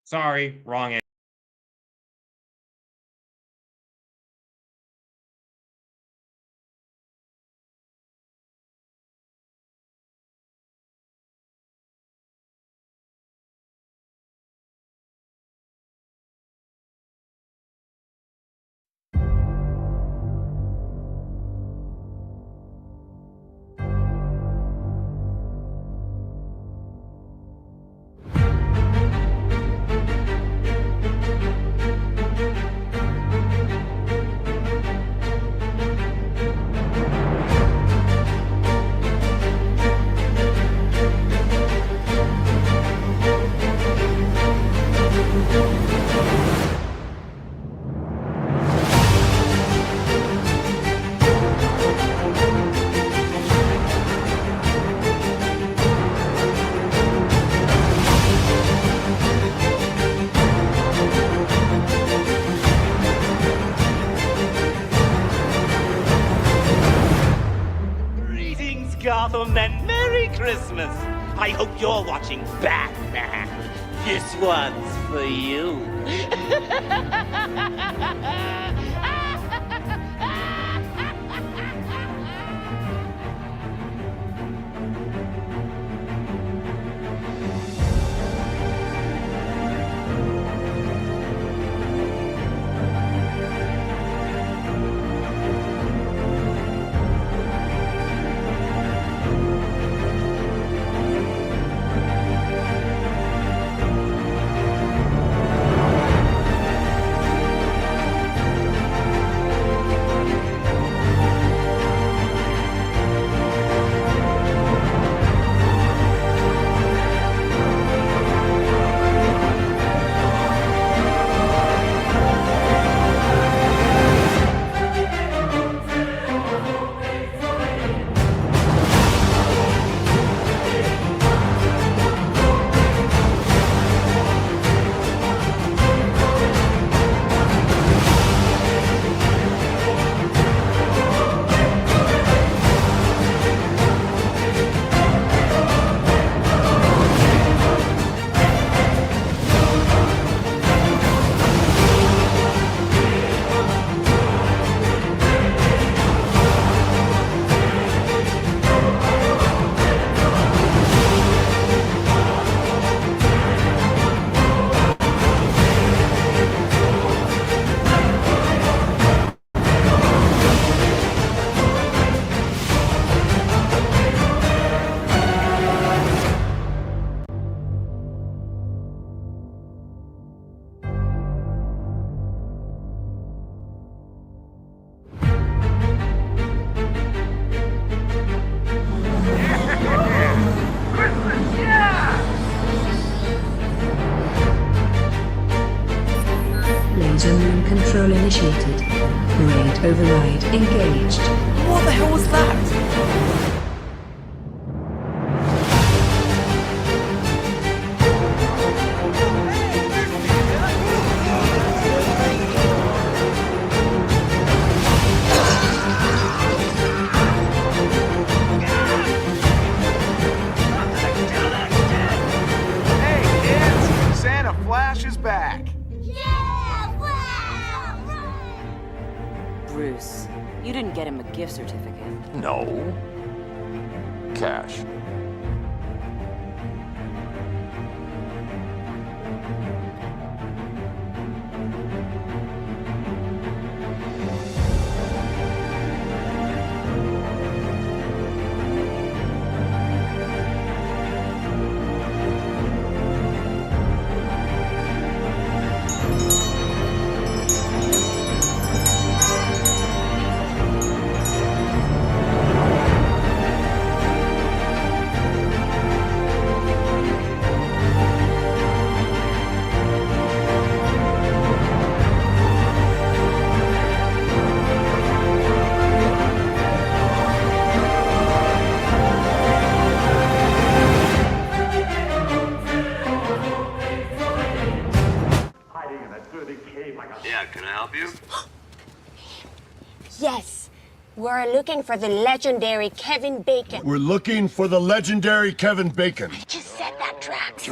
Sorry, wrong answer. Gotham, and Merry Christmas! I hope you're watching Batman. This one's for you. Laser moon control initiated. Parade override engaged. What the hell was that? Back. Bruce, you didn't get him a gift certificate. No. Cash. Yeah, can I help you? Yes, we're looking for the legendary Kevin Bacon. We're looking for the legendary Kevin Bacon. I just said that, Drax.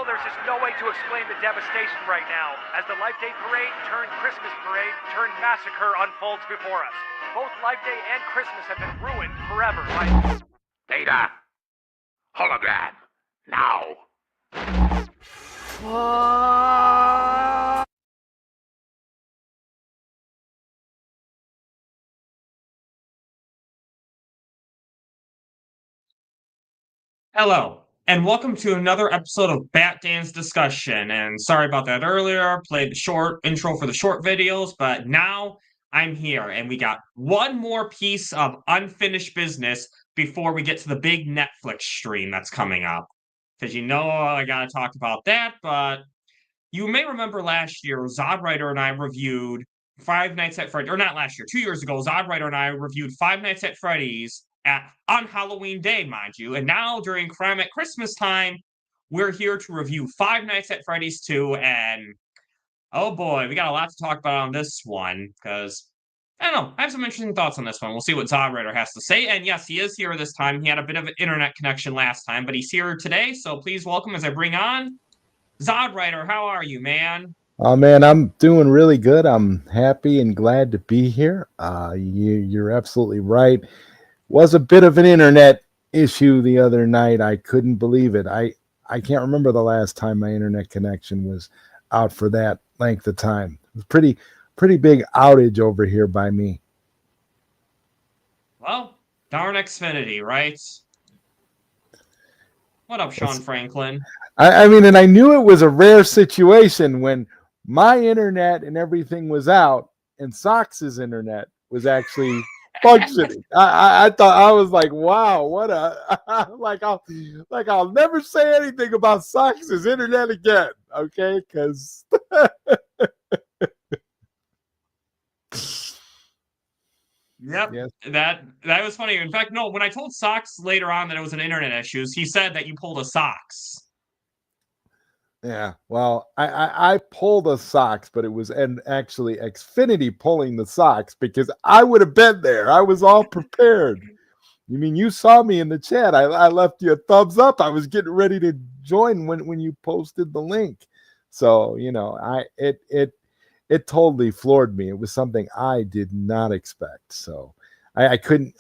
there's just no way to explain the devastation right now, as the Life Day Parade turned Christmas Parade turned massacre unfolds before us. Both Life Day and Christmas have been ruined forever by... Data! Hologram! Now! Hello, and welcome to another episode of Bat Dan's Discussion. And sorry about that earlier, played the short intro for the short videos, but now I'm here, and we got one more piece of unfinished business before we get to the big Netflix stream that's coming up. Because you know I gotta talk about that, but you may remember last year, ZodWriter and I reviewed Five Nights at Freddy's, or not last year, 2 years ago, ZodWriter and I reviewed Five Nights at Freddy's on Halloween Day, mind you. And now, during Crime at Christmas time, we're here to review Five Nights at Freddy's 2, and oh boy, we got a lot to talk about on this one, because, I don't know, I have some interesting thoughts on this one. We'll see what ZodWriter has to say, and yes, he is here this time. He had a bit of an internet connection last time, but he's here today, so please welcome as I bring on ZodWriter. How are you, man? Oh man, I'm doing really good. I'm happy and glad to be here. You're absolutely right. Was a bit of an internet issue the other night. I couldn't believe it. I can't remember the last time my internet connection was out for that length of time. It was pretty big outage over here by me. Well, darn Xfinity, right? What up, Sean Franklin? I mean, and I knew it was a rare situation when my internet and everything was out and Sox's internet was actually functioning. I thought, I was like, wow, what a I'll never say anything about Sox's internet again, okay? Because Yep, yes. that was funny. In fact, no, when I told Sox later on that it was an internet issues, he said that you pulled a Sox. Yeah, well, I pulled the socks, but it was actually Xfinity pulling the socks because I would have been there. I was all prepared. You mean you saw me in the chat? I left you a thumbs up. I was getting ready to join when you posted the link. So you know, it totally floored me. It was something I did not expect. So I couldn't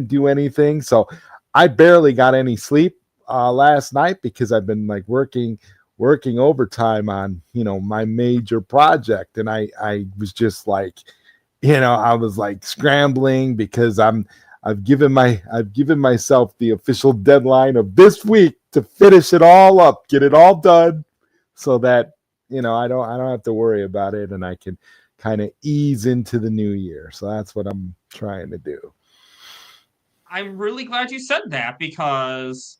do anything. So I barely got any sleep last night because I've been like working overtime on, you know, my major project. And I was just like, you know, I was like scrambling because I've given myself the official deadline of this week to finish it all up, get it all done so that, you know, I don't have to worry about it and I can kind of ease into the new year. So that's what I'm trying to do. I'm really glad you said that because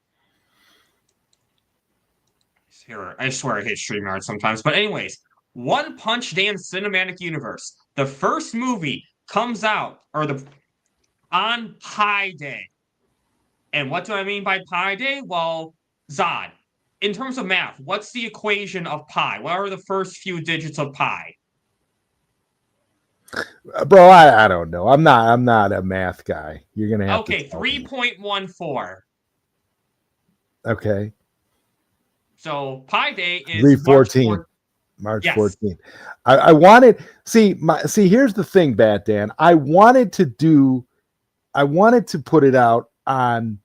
here, I swear I hate StreamYard sometimes. But anyways, One Punch Man Cinematic Universe. The first movie comes out on Pi Day. And what do I mean by Pi Day? Well, Zod, in terms of math, what's the equation of pi? What are the first few digits of pi? Bro, I don't know. I'm not a math guy. You're gonna have to 3.14. Okay. So Pi Day is 3/14. March 14th. I wanted see here's the thing, Bat Dan. I wanted to put it out on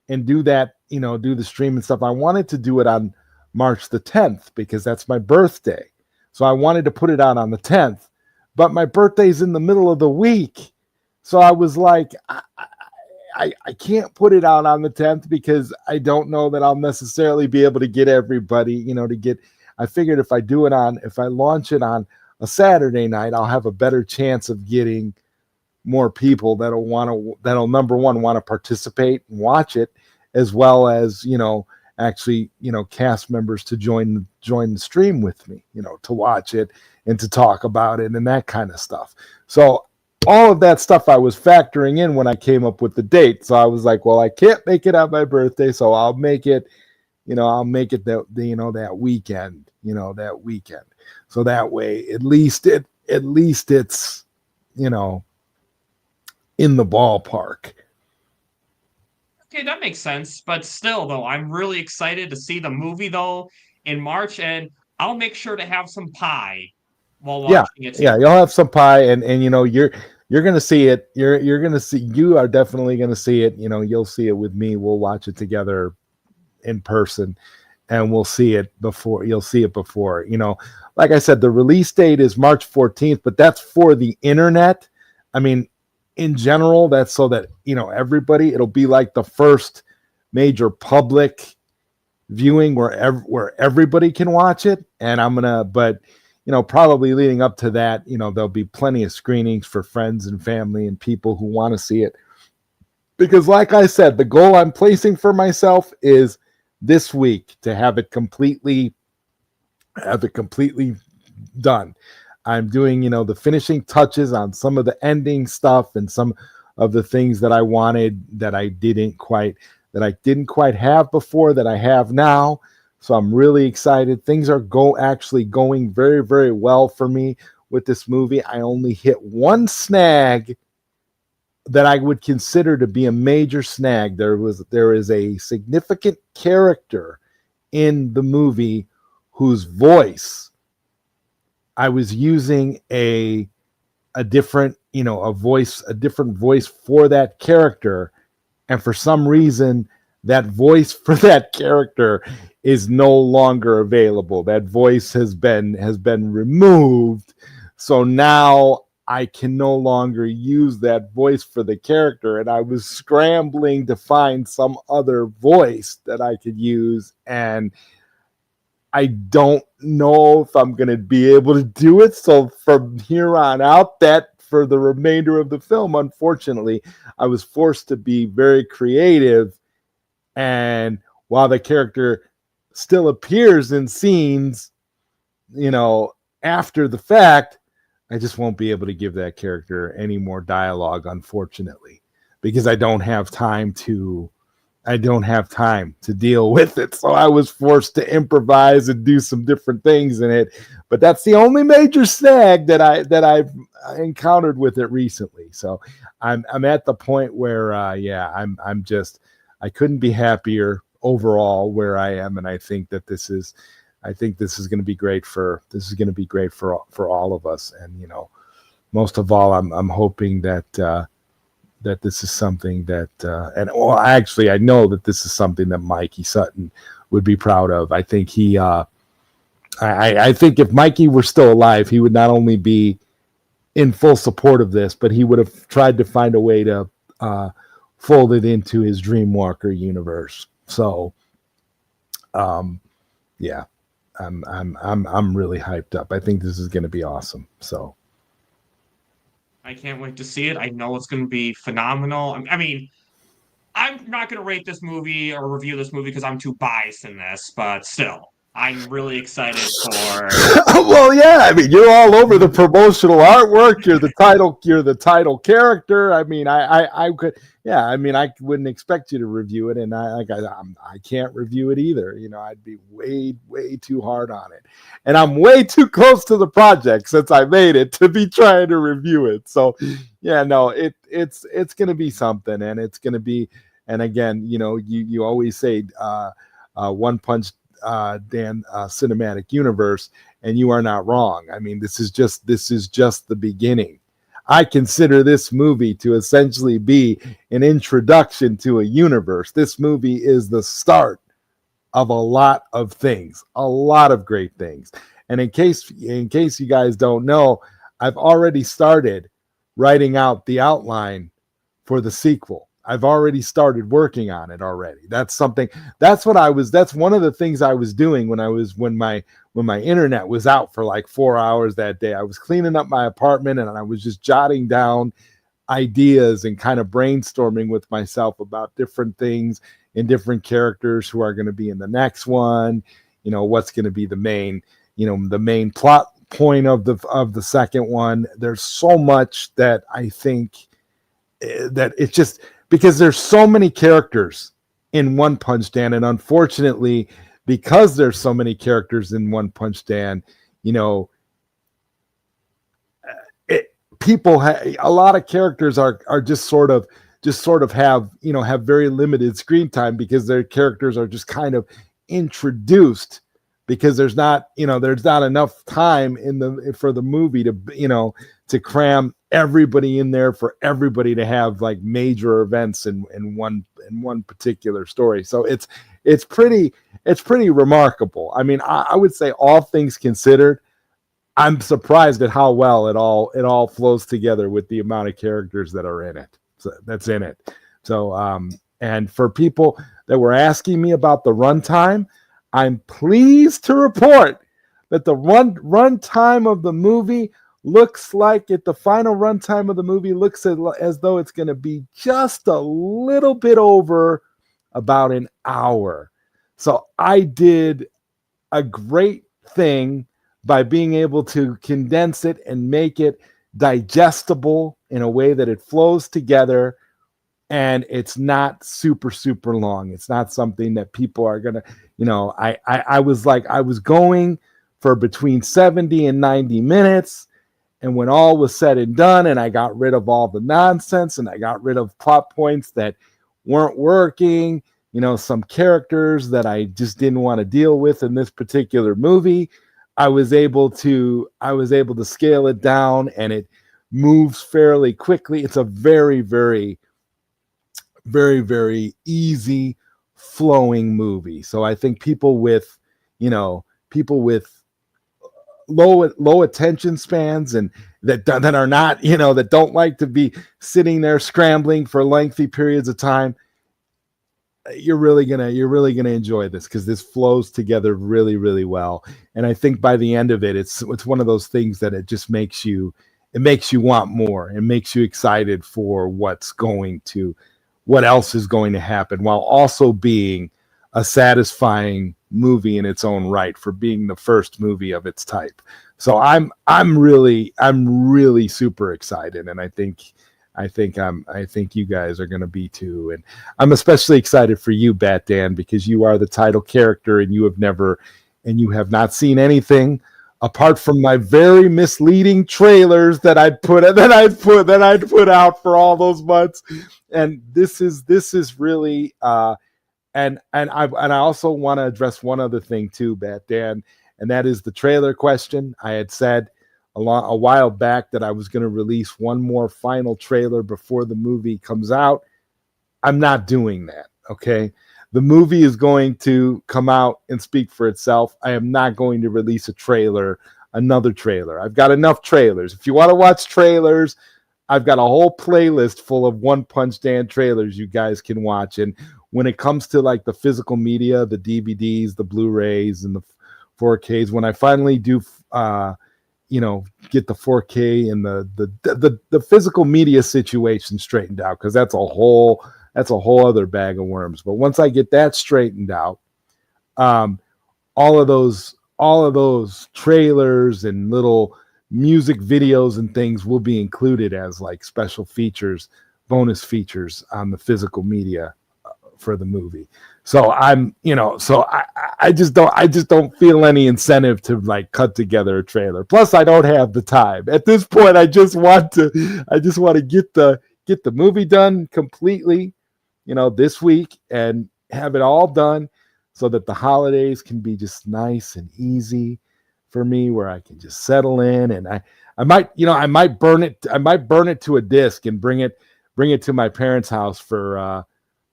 and do that, you know, do the stream and stuff. I wanted to do it on March the 10th because that's my birthday. So I wanted to put it out on the 10th, but my birthday's in the middle of the week. So I was like, I can't put it out on the 10th because I don't know that I'll necessarily be able to get everybody, you know, I figured if I launch it on a Saturday night, I'll have a better chance of getting more people that'll number one want to participate and watch it, as well as, you know, actually, you know, cast members to join the stream with me, you know, to watch it and to talk about it and that kind of stuff. So all of that stuff I was factoring in when I came up with the date. So I was like, well, I can't make it on my birthday, so I'll make it that weekend, so that way at least it's, you know, in the ballpark. Okay, that makes sense. But still, though, I'm really excited to see the movie, though. in March, and I'll make sure to have some pie while Yeah, watching it. yeah, you'll have some pie, and you know you're gonna see it. You're gonna see. You are definitely gonna see it. You know, you'll see it with me. We'll watch it together in person, and we'll see it before. You'll see it before. You know, like I said, the release date is March 14th, but that's for the internet. I mean, in general, that's so that you know everybody. It'll be like the first major public viewing where everybody can watch it, and but you know, probably leading up to that, you know, there'll be plenty of screenings for friends and family and people who want to see it. Because like I said, the goal I'm placing for myself is this week to have it completely done. I'm doing, you know, the finishing touches on some of the ending stuff and some of the things that I wanted that I didn't quite have before that I have now. So I'm really excited. Things are actually going very, very well for me with this movie. I only hit one snag that I would consider to be a major snag. There is a significant character in the movie whose voice I was using a different voice for that character, and for some reason that voice for that character is no longer available. That voice has been removed. So now I can no longer use that voice for the character. And I was scrambling to find some other voice that I could use. And I don't know if I'm going to be able to do it. So from here on out, that for the remainder of the film, unfortunately, I was forced to be very creative. And while the character still appears in scenes, you know, after the fact, I just won't be able to give that character any more dialogue, unfortunately, because I don't have time to deal with it. So I was forced to improvise and do some different things in it. But that's the only major snag that I've encountered with it recently. So I'm at the point where I couldn't be happier overall where I am, and I think this is going to be great for all of us. And you know, most of all, I'm hoping that this is something that I know that this is something that Mikey Sutton would be proud of. I think I think if Mikey were still alive, he would not only be in full support of this, but he would have tried to find a way to fold it into his Dreamwalker universe. So, yeah, I'm really hyped up. I think this is going to be awesome. So, I can't wait to see it. I know it's going to be phenomenal. I mean, I'm not going to rate this movie or review this movie because I'm too biased in this, but still, I'm really excited for. Well, yeah, I mean, you're all over the promotional artwork. You're the title character. I mean, I could, yeah, I mean, I wouldn't expect you to review it, and I can't review it either. You know, I'd be way too hard on it, and I'm way too close to the project since I made it to be trying to review it. So, yeah, no, it's going to be something, and it's going to be, and again, you know, you always say One Punch Dan cinematic universe, and you are not wrong. I mean, this is just the beginning. I consider this movie to essentially be an introduction to a universe. This movie is the start of a lot of things, a lot of great things. And in case you guys don't know, I've already started writing out the outline for the sequel. I've already started working on it already. That's one of the things I was doing when my internet was out for like 4 hours that day. I was cleaning up my apartment and I was just jotting down ideas and kind of brainstorming with myself about different things and different characters who are going to be in the next one. You know, what's going to be the main plot point of the second one. There's so much that I think that it's just because there's so many characters in One Punch Man, and unfortunately, because there's so many characters in One Punch Man, you know, a lot of characters are just sort of have very limited screen time because their characters are just kind of introduced because there's not enough time for the movie to cram everybody in there for everybody to have like major events in one particular story. So it's pretty remarkable. I mean, I would say, all things considered, I'm surprised at how well it all flows together with the amount of characters that are in it. So that's in it. So and for people that were asking me about the runtime, I'm pleased to report that the runtime of the movie looks like the final runtime of the movie looks as though it's going to be just a little bit over about an hour. So I did a great thing by being able to condense it and make it digestible in a way that it flows together, and it's not super long. It's not something that people are gonna, I was going for between 70 and 90 minutes, and when all was said and done, and I got rid of all the nonsense, and I got rid of plot points that weren't working, some characters that I just didn't want to deal with in this particular movie, I was able to scale it down, and it moves fairly quickly. It's a very, very, very, very easy flowing movie. So I think people with low attention spans, and that are not, that don't like to be sitting there scrambling for lengthy periods of time, you're really gonna enjoy this, because this flows together really, really well. And I think by the end of it, it's one of those things that it just makes you want more. It makes you excited for what else is going to happen, while also being a satisfying movie in its own right for being the first movie of its type. So I'm really super excited, and I think you guys are going to be too. And I'm especially excited for you, Bat Dan, because you are the title character, and you have not seen anything apart from my very misleading trailers that I'd put out for all those months. And this is really and I also want to address one other thing too, Bat Dan, and that is the trailer question. I had said a while back that I was going to release one more final trailer before the movie comes out. I'm not doing that, okay? The movie is going to come out and speak for itself. I am not going to release another trailer. I've got enough trailers. If you want to watch trailers, I've got a whole playlist full of One Punch Dan trailers you guys can watch. And when it comes to like the physical media, the DVDs, the Blu-rays, and the 4Ks, when I finally do get the 4K and the physical media situation straightened out, because that's a whole other bag of worms. But once I get that straightened out, all of those trailers and little music videos and things will be included as like special features, bonus features on the physical media for the movie. So I just don't feel any incentive to like cut together a trailer. Plus, I don't have the time at this point. I just want to get the movie done completely, this week, and have it all done so that the holidays can be just nice and easy for me, where I can just settle in. And I might burn it to a disc and bring it to my parents' house for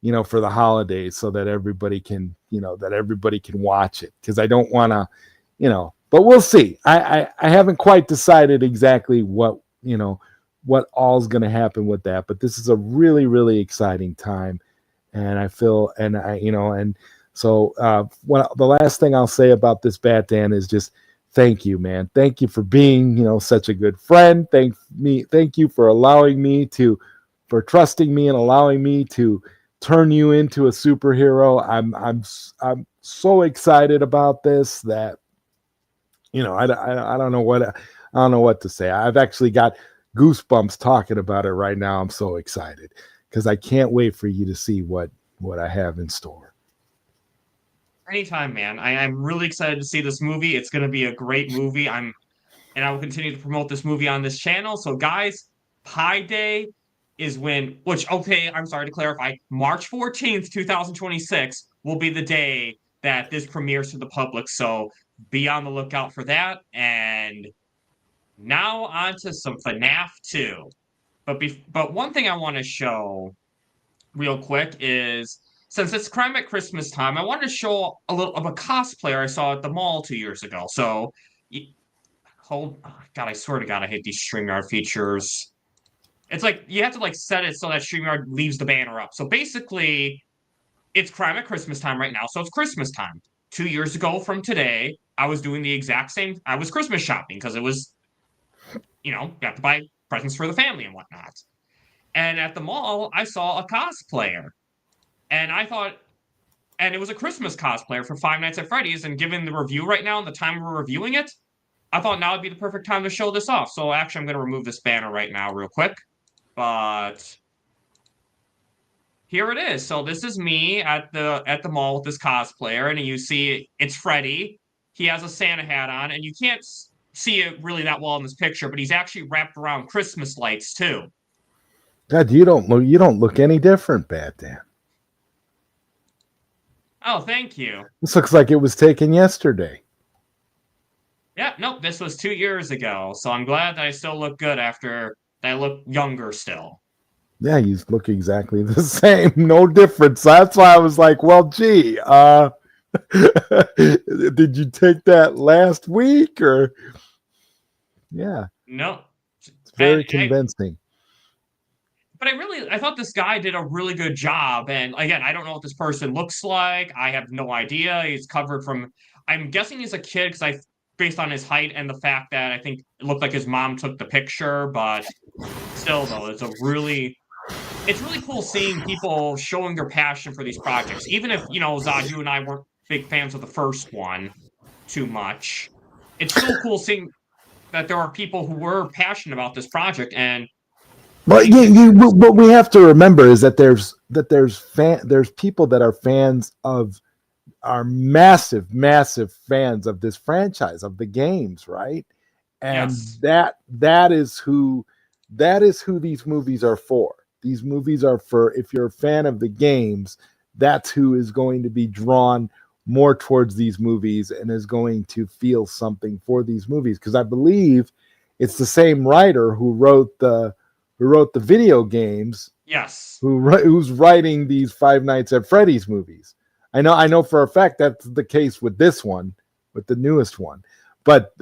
the holidays, so that everybody can watch it, because I don't want to, but we'll see. I haven't quite decided exactly what all's going to happen with that, but this is a really, really exciting time. And I feel, so the last thing I'll say about this, Bat Dan, is just thank you, man. Thank you for being, such a good friend. Thank you for trusting me and allowing me to turn you into a superhero. I'm so excited about this that I don't know what to say. I've actually got goosebumps talking about it right now. I'm so excited because I can't wait for you to see what I have in store. Anytime, man. I'm really excited to see this movie. It's going to be a great movie. And I will continue to promote this movie on this channel. So, guys, Pi Day is I'm sorry to clarify, March 14th, 2026 will be the day that this premieres to the public, so be on the lookout for that. And now on to some FNAF 2. But one thing I want to show real quick is, since it's crime at Christmas time, I wanted to show a little of a cosplayer I saw at the mall 2 years ago. So, God, I swear to God, I hate these StreamYard features. It's like, you have to like set it so that StreamYard leaves the banner up. So basically, it's crime at Christmas time right now, so it's Christmas time. 2 years ago from today, I was doing the exact same, I was Christmas shopping, because it was, you know, you have to buy presents for the family and whatnot. And at the mall, I saw a cosplayer. And I thought, and it was a Christmas cosplayer for Five Nights at Freddy's, and given the review right now and the time we're reviewing it, I thought now would be the perfect time to show this off. So actually, I'm going to remove this banner right now real quick. But here it is. So this is me at the mall with this cosplayer, and you see it's Freddy. He has a Santa hat on, and you can't see it really that well in this picture, but he's actually wrapped around Christmas lights too. God, you don't look any different, Batman. Oh, thank you. This looks like it was taken yesterday. Yeah, nope, this was 2 years ago, so I'm glad that I still look good after I look younger still. Yeah, you look exactly the same. No difference. That's why I was like, well, gee, did you take that last week or? Yeah. No. It's very convincing. But I thought this guy did a really good job. And again, I don't know what this person looks like. I have no idea. He's covered from, I'm guessing he's a kid because based on his height and the fact that I think it looked like his mom took the picture, but still though, it's really cool seeing people showing their passion for these projects. Even if, you know, Zod, you and I weren't big fans of the first one too much, it's still cool seeing that there are people who were passionate about this project. And but what we have to remember is that there's people that are fans of, are massive fans of this franchise, of the games, right? And yes. that is who these movies are for. These movies are for, if you're a fan of the games, that's who is going to be drawn more towards these movies and is going to feel something for these movies. Because I believe it's the same writer who wrote the video games. Yes. Who's writing these Five Nights at Freddy's movies. I know for a fact that's the case with this one, with the newest one. But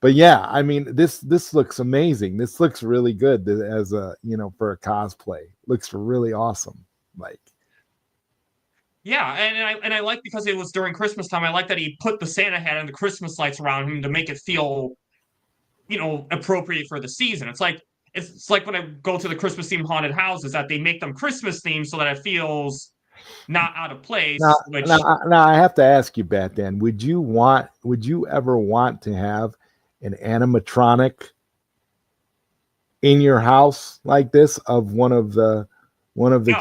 yeah, I mean, this looks amazing. This looks really good as a, you know, for a cosplay. Looks really awesome. Like, yeah, and I like, because it was during Christmas time, I like that he put the Santa hat and the Christmas lights around him to make it feel, you know, appropriate for the season. It's like when I go to the Christmas themed haunted houses, that they make them Christmas themed so that it feels not out of place. Now I have to ask you, Batman, would you ever want to have an animatronic in your house like this of one of the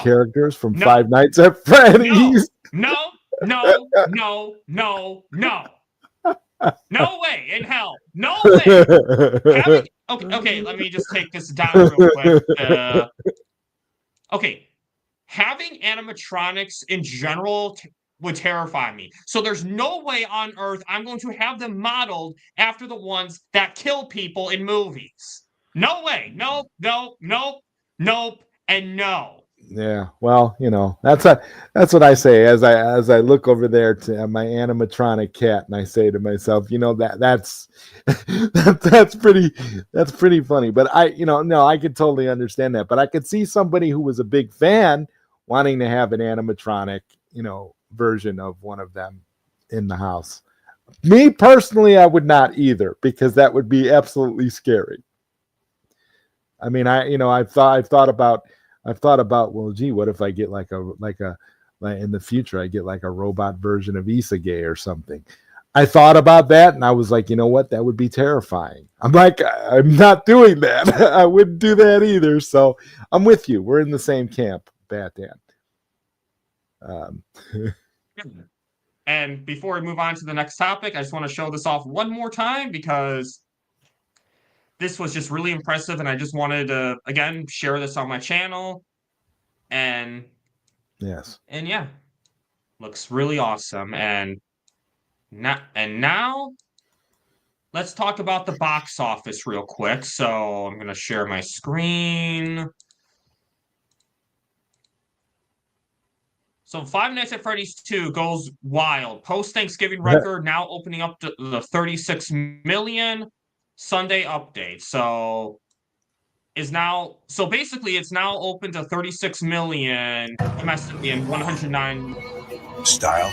characters from Five Nights at Freddy's? No way in hell. No way. Okay, let me just take this down real quick. Okay. Having animatronics in general would terrify me. So there's no way on earth I'm going to have them modeled after the ones that kill people in movies. No way. Nope, and no. Yeah, well, you know, that's what I say as I look over there to my animatronic cat, and I say to myself, you know, that's pretty funny. But I could totally understand that. But I could see somebody who was a big fan wanting to have an animatronic, you know, version of one of them in the house. Me personally, I would not either, because that would be absolutely scary. I mean, I've thought about, well, gee, what if I get like in the future, I get like a robot version of Isage or something. I thought about that, and I was like, you know what? That would be terrifying. I'm like, I'm not doing that. I wouldn't do that either. So I'm with you. We're in the same camp, Batman. And before we move on to the next topic, I just want to show this off one more time because this was just really impressive, and I just wanted to, again, share this on my channel. And yes. And yeah. Looks really awesome. And now let's talk about the box office real quick. So I'm gonna share my screen. So Five Nights at Freddy's 2 goes wild. Post-Thanksgiving record now opening up to the 36 million Sunday update. So basically it's now open to 36 million domestically and 109 style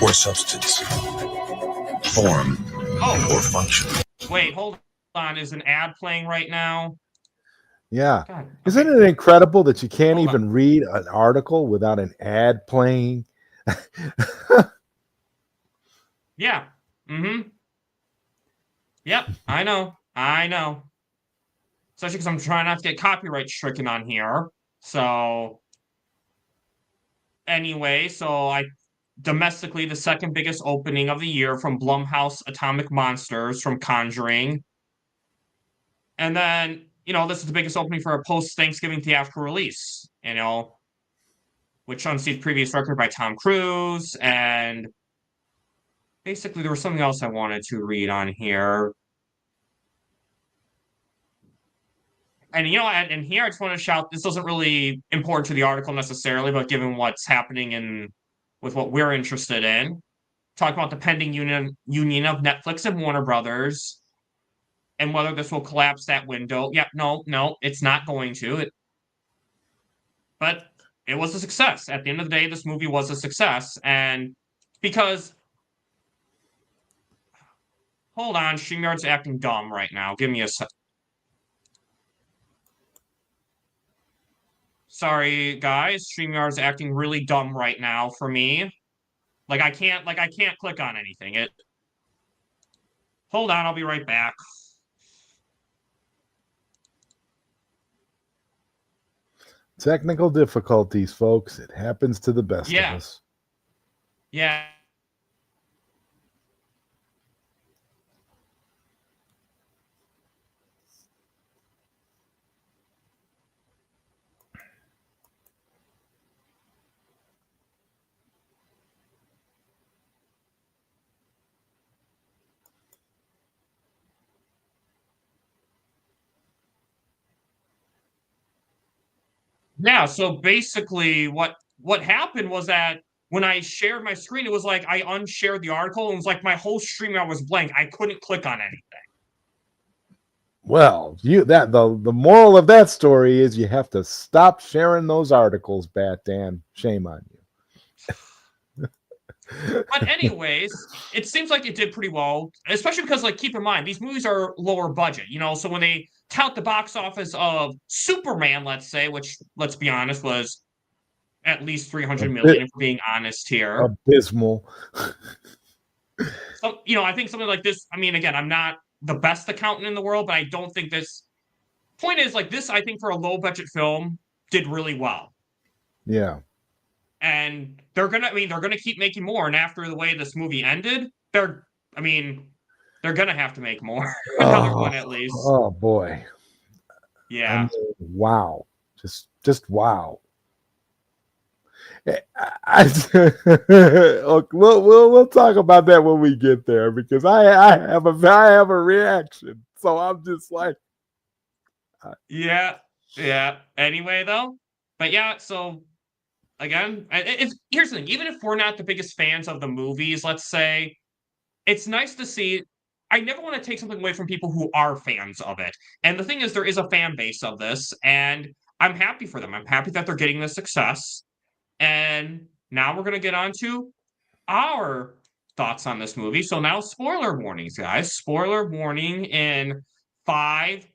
or substance, form or function. Wait, hold on. Is an ad playing right now? Yeah. God, Isn't okay. it incredible that you can't Hold even on. read an article without an ad playing? Yeah. Mm-hmm. Yep, I know. Especially because I'm trying not to get copyright stricken on here. So anyway, domestically the second biggest opening of the year from Blumhouse Atomic Monsters from Conjuring. And then, this is the biggest opening for a post-Thanksgiving theatrical release, which unseats previous record by Tom Cruise. And basically there was something else I wanted to read on here. And and here I just want to shout, this isn't really important to the article necessarily, but given what's happening with what we're interested in, talk about the pending union of Netflix and Warner Brothers, and whether this will collapse that window. Yeah, no, it's not going to. But it was a success. At the end of the day, this movie was a success, and because hold on, StreamYard's acting dumb right now. Give me a sec. Sorry, guys. StreamYard's acting really dumb right now for me. I can't click on anything. Hold on, I'll be right back. Technical difficulties, folks. It happens to the best of us. Yeah. Yeah, so basically what happened was that when I shared my screen, it was like I unshared the article and it was like my whole stream was blank. I couldn't click on anything. Well, the moral of that story is you have to stop sharing those articles, Bat Dan. Shame on you. But anyways, it seems like it did pretty well, especially because keep in mind, these movies are lower budget, so when they tout the box office of Superman, let's say, which let's be honest was at least 300 million, if we're being honest here. Abysmal. So, I think something like this, again, I'm not the best accountant in the world, but I don't think this point is this, I think for a low budget film did really well. Yeah. And they're gonna keep making more. And after the way this movie ended, they're gonna have to make more. Another one at least. Oh boy. Yeah. Wow. Just wow. We'll talk about that when we get there because I have a reaction. So I'm just like, yeah. Anyway, though, but yeah. So again, here's the thing. Even if we're not the biggest fans of the movies, let's say, it's nice to see. I never want to take something away from people who are fans of it. And the thing is, there is a fan base of this, and I'm happy for them. I'm happy that they're getting this success. And now we're going to get on to our thoughts on this movie. So now spoiler warnings, guys. Spoiler warning in 5,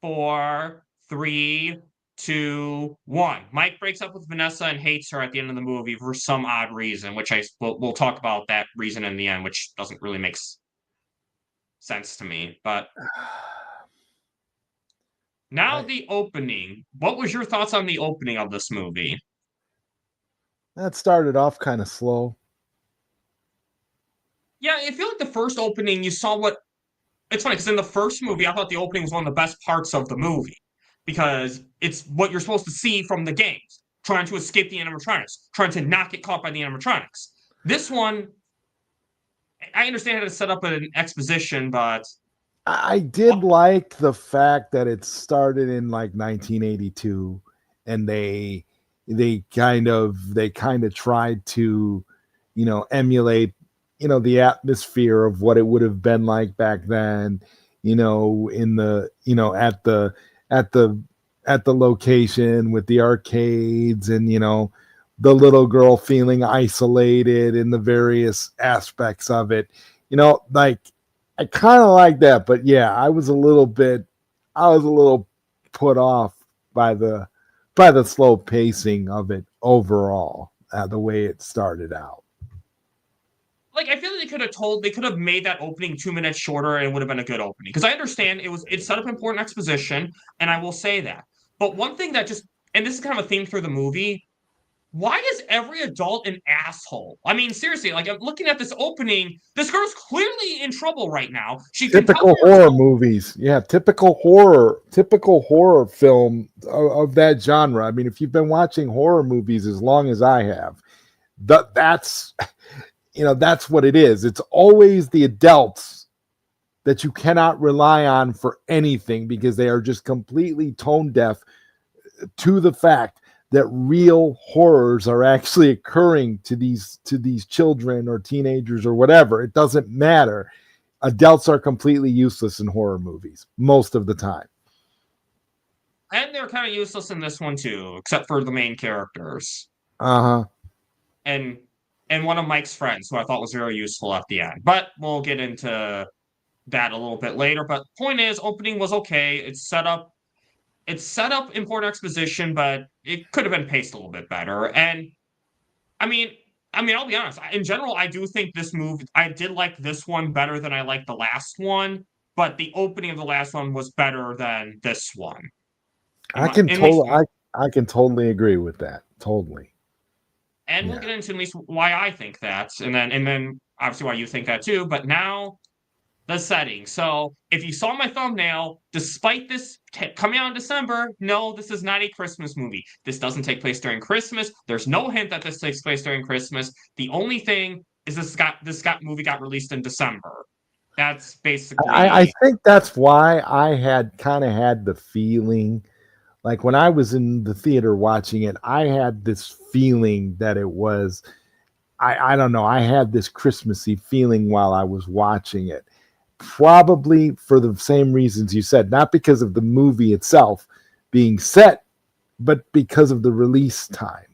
4, 3, 2, 1. Mike breaks up with Vanessa and hates her at the end of the movie for some odd reason, which we'll talk about that reason in the end, which doesn't really make sense to me. But now the opening. What was your thoughts on the opening of this movie? That started off kind of slow. Yeah, I feel like the first opening, you saw what... It's funny, because in the first movie, I thought the opening was one of the best parts of the movie. Because it's what you're supposed to see from the games. trying to escape the animatronics, trying to not get caught by the animatronics. This one, I understand how to set up an exposition, but I did like the fact that it started in like 1982, and they kind of tried to, emulate, the atmosphere of what it would have been like back then, in the, at the location with the arcades, and the little girl feeling isolated in the various aspects of it, like I kind of like that. But yeah, I was a little put off by the slow pacing of it overall, the way it started out. Like, I feel like they could have made that opening 2 minutes shorter and it would have been a good opening. Because I understand it set up important exposition, and I will say that. But one thing that and this is kind of a theme through the movie, why is every adult an asshole? I mean, seriously, like, I'm looking at this opening, this girl's clearly in trouble right now. Typical horror movies. Yeah, typical horror film of that genre. I mean, if you've been watching horror movies as long as I have, that's what it is. It's always the adults that you cannot rely on for anything, because they are just completely tone deaf to the fact that real horrors are actually occurring to these children or teenagers or whatever. It doesn't matter. Adults are completely useless in horror movies most of the time. And they're kind of useless in this one too, except for the main characters. Uh-huh. And one of Mike's friends, who I thought was very useful at the end. But we'll get into that a little bit later. But point is, opening was okay. It's set up important exposition, but it could have been paced a little bit better. And I mean, I'll be honest. In general, I do think I did like this one better than I liked the last one. But the opening of the last one was better than this one. I can totally agree with that. Totally. And we'll get into at least why I think that, and then obviously why you think that too. But now, the setting. So if you saw my thumbnail, despite this coming out in December, no, this is not a Christmas movie. This doesn't take place during Christmas. There's no hint that this takes place during Christmas. The only thing is this movie got released in December. That's basically. I think that's why I had the feeling, like when I was in the theater watching it, I had this feeling that it was, I don't know, I had this Christmassy feeling while I was watching it. Probably for the same reasons you said, not because of the movie itself being set, but because of the release time.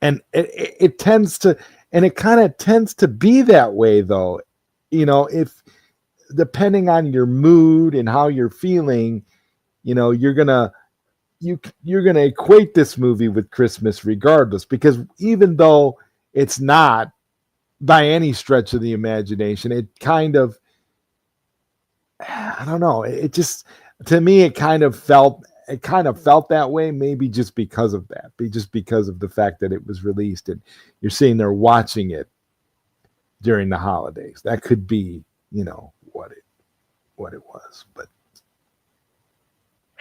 And it tends to, and it kind of tends to be that way though. If depending on your mood and how you're feeling, you're gonna equate this movie with Christmas regardless, because even though it's not by any stretch of the imagination, it kind of, I don't know. It just, to me, it kind of felt that way. Maybe just because of that, just because of the fact that it was released and you're sitting there watching it during the holidays. That could be, what it was. But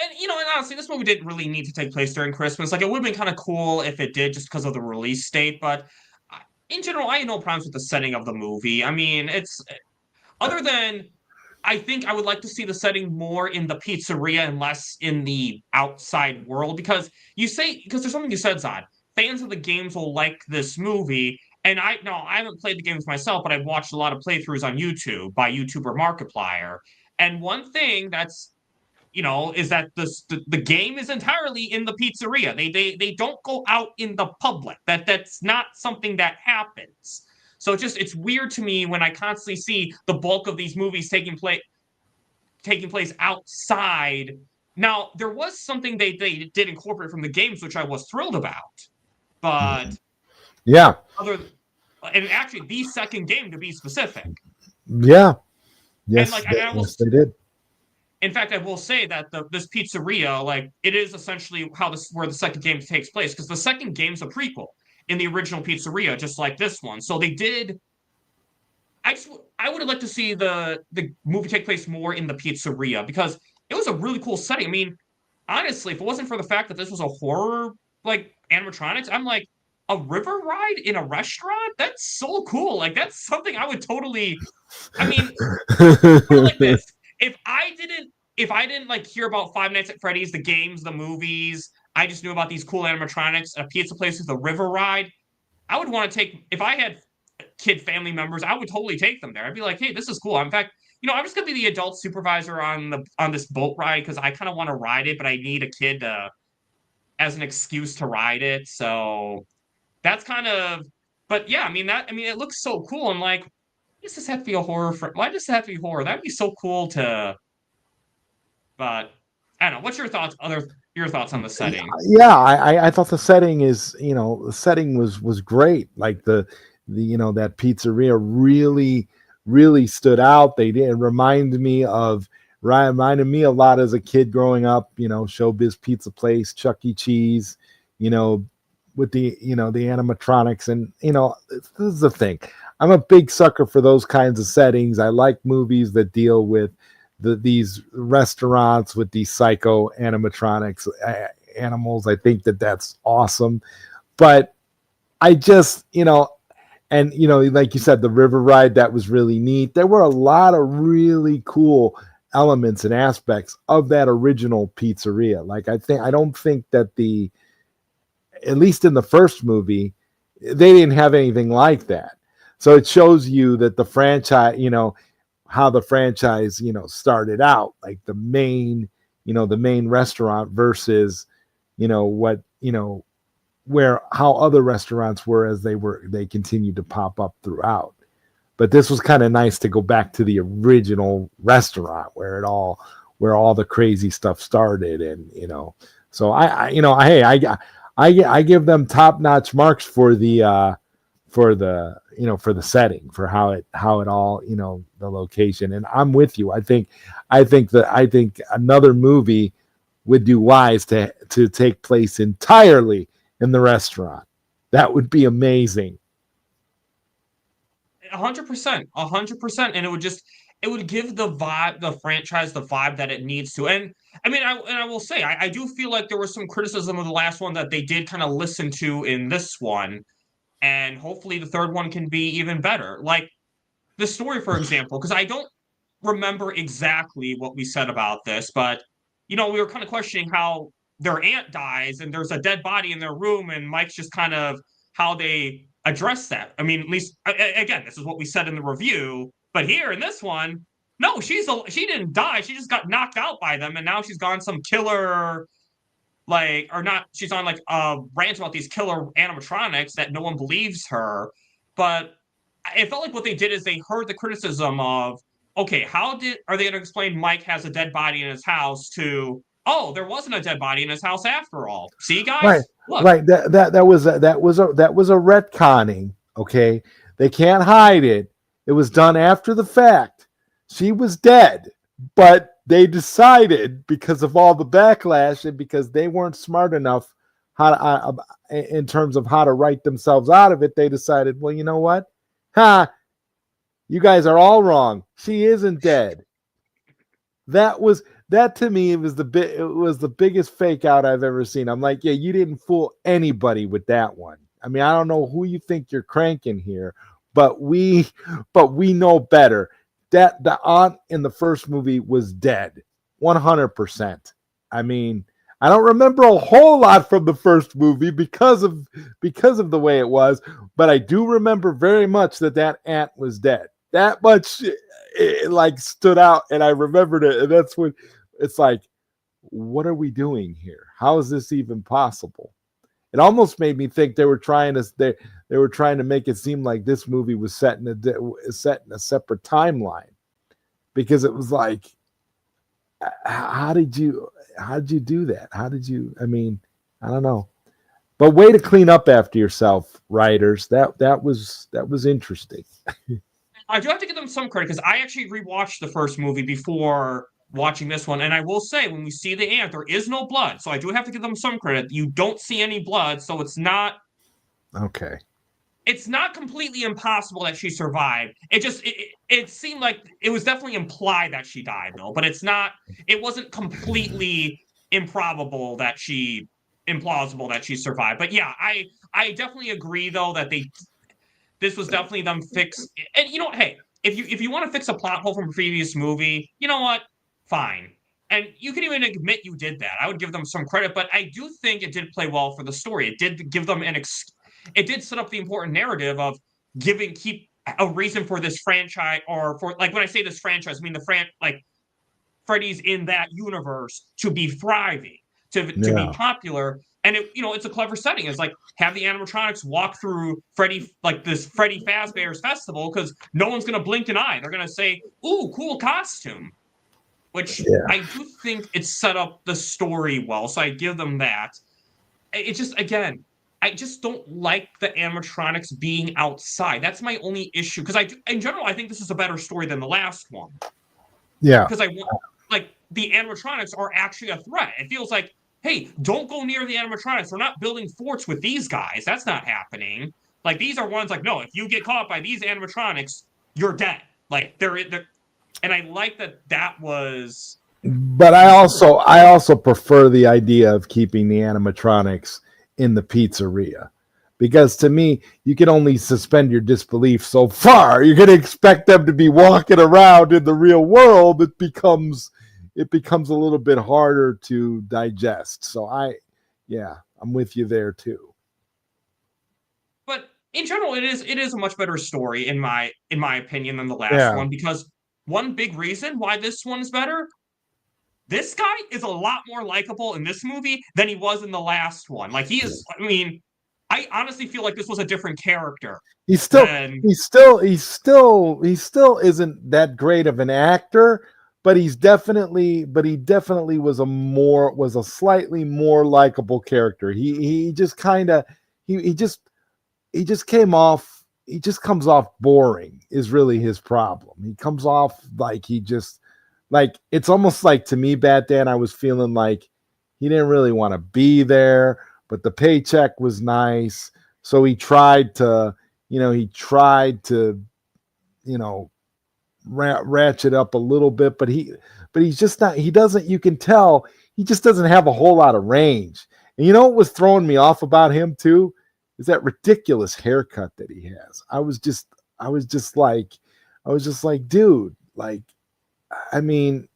and honestly, this movie didn't really need to take place during Christmas. Like, it would have been kind of cool if it did, just because of the release date. But in general, I had no problems with the setting of the movie. I mean, it's other than, I think I would like to see the setting more in the pizzeria and less in the outside world, because there's something you said, Zod. Fans of the games will like this movie, and I haven't played the games myself, but I've watched a lot of playthroughs on YouTube by YouTuber Markiplier. And one thing that's, is that the game is entirely in the pizzeria. They don't go out in the public. That's not something that happens. So it's weird to me when I constantly see the bulk of these movies taking place outside. Now, there was something they did incorporate from the games, which I was thrilled about. But yeah, and actually the second game, to be specific. Yeah. Yes, yes, they did. In fact, I will say that this pizzeria, like, it is essentially where the second game takes place, because the second game's a prequel in the original pizzeria, just like this one. So they did. I would have liked to see the movie take place more in the pizzeria, because it was a really cool setting. I mean, honestly, if it wasn't for the fact that this was a horror like animatronics. I'm like, a river ride in a restaurant? That's so cool. Like that's something I would totally. I mean, put it like this: if I didn't like hear about Five Nights at Freddy's, the games, the movies, I just knew about these cool animatronics, a pizza place with a river ride. I would want to take if I had kid family members, I would totally take them there. I'd be like, hey, this is cool. In fact, I'm just gonna be the adult supervisor on this boat ride because I kind of want to ride it, but I need a kid as an excuse to ride it. So that's kind of, but yeah, it looks so cool. I'm like, why does this have to be a horror? Why does it have to be horror? That'd be so cool to. But I don't know. What's your thoughts? Your thoughts on the setting? Yeah, I thought the setting is, the setting was great. Like that pizzeria really stood out. They did reminded me a lot as a kid growing up. Showbiz Pizza Place, Chuck E. Cheese. With the animatronics, and this is the thing. I'm a big sucker for those kinds of settings. I like movies that deal with these restaurants with these psycho animatronics animals. I think that's awesome. But I just, and like you said, the river ride, that was really neat. There were a lot of really cool elements and aspects of that original pizzeria. Like I don't think that at least in the first movie, they didn't have anything like that. So it shows you that the franchise, how the franchise, started out, like the main restaurant versus, how other restaurants were as they continued to pop up throughout. But this was kind of nice to go back to the original restaurant where all the crazy stuff started. And, so I give them top-notch marks for the setting, for how it all, the location. And I'm with you. I think another movie would do wise to take place entirely in the restaurant. That would be amazing. 100%, 100%, and it would give the franchise the vibe that it needs to. And I will say, I do feel like there was some criticism of the last one that they did kind of listen to in this one, and hopefully the third one can be even better. Like the story, for example, because I don't remember exactly what we said about this, but we were kind of questioning how their aunt dies and there's a dead body in their room, and Mike's just kind of how they address that. At least again, this is what we said in the review, but here in this one, no, she didn't die. She just got knocked out by them, and now she's gone some killer, or not. She's on like a rant about these killer animatronics that no one believes her. But it felt like what they did is they heard the criticism of, okay, are they going to explain Mike has a dead body in his house to, oh, there wasn't a dead body in his house after all. See, guys? Right. Look. Right. That was a retconning. Okay. They can't hide it. It was done after the fact. She was dead, but they decided, because of all the backlash and because they weren't smart enough in terms of how to write themselves out of it, they decided, well, you know what? You guys are all wrong. She isn't dead. That to me, it was the biggest fake out I've ever seen. I'm like, yeah, you didn't fool anybody with that one. I don't know who you think you're cranking here, but we know better. That the aunt in the first movie was dead, 100%. I don't remember a whole lot from the first movie because of the way it was, but I do remember very much that aunt was dead. That much it stood out, and I remembered it, and that's when it's like, what are we doing here? How is this even possible? It almost made me think they were trying to make it seem like this movie was set in a separate timeline, because it was like, how did you do that? How did you? I don't know. But way to clean up after yourself, writers. That was interesting. I do have to give them some credit because I actually rewatched the first movie before watching this one, and I will say, when we see the aunt, there is no blood, so I do have to give them some credit. You don't see any blood, so it's not okay. It's not completely impossible that she survived. It seemed like it was definitely implied that she died, though, but it wasn't completely improbable that she implausible that she survived. But yeah, I definitely agree though that this was definitely them fix. And hey, if you want to fix a plot hole from a previous movie, you know what? Fine. And you can even admit you did that. I would give them some credit, but I do think it did play well for the story. It did give them it did set up the important narrative of keep a reason for this franchise, or for, like, when I say this franchise, I mean like Freddy's in that universe to be thriving, to be popular. And it's a clever setting. It's like, have the animatronics walk through Freddy, like this Freddy Fazbear's festival, because no one's gonna blink an eye. They're gonna say, "Ooh, cool costume," which I do think it set up the story well. So I give them that. It just, again, I just don't like the animatronics being outside. That's my only issue. Because in general, I think this is a better story than the last one. Yeah. Because like, the animatronics are actually a threat. It feels like, hey, don't go near the animatronics. We're not building forts with these guys. That's not happening. Like, these are ones like, no, if you get caught by these animatronics, you're dead. Like, they're and I like that was. But I also prefer the idea of keeping the animatronics in the pizzeria, because to me, you can only suspend your disbelief so far. You're going to expect them to be walking around in the real world. It becomes a little bit harder to digest. So I'm with you there too. But in general, it is a much better story in my opinion than the last one, because one big reason why this one's better, this guy is a lot more likable in this movie than he was in the last one. Like, he is, I mean, I honestly feel like this was a different character. He still isn't that great of an actor, but he definitely was a slightly more likable character. He just comes off boring is really his problem. He comes off like it's almost like, to me, Batman, I was feeling like he didn't really want to be there, but the paycheck was nice. So he tried to ratchet up a little bit, but he's just not, you can tell he just doesn't have a whole lot of range. And you know what was throwing me off about him too? Is that ridiculous haircut that he has. I was just like, dude, like, I mean,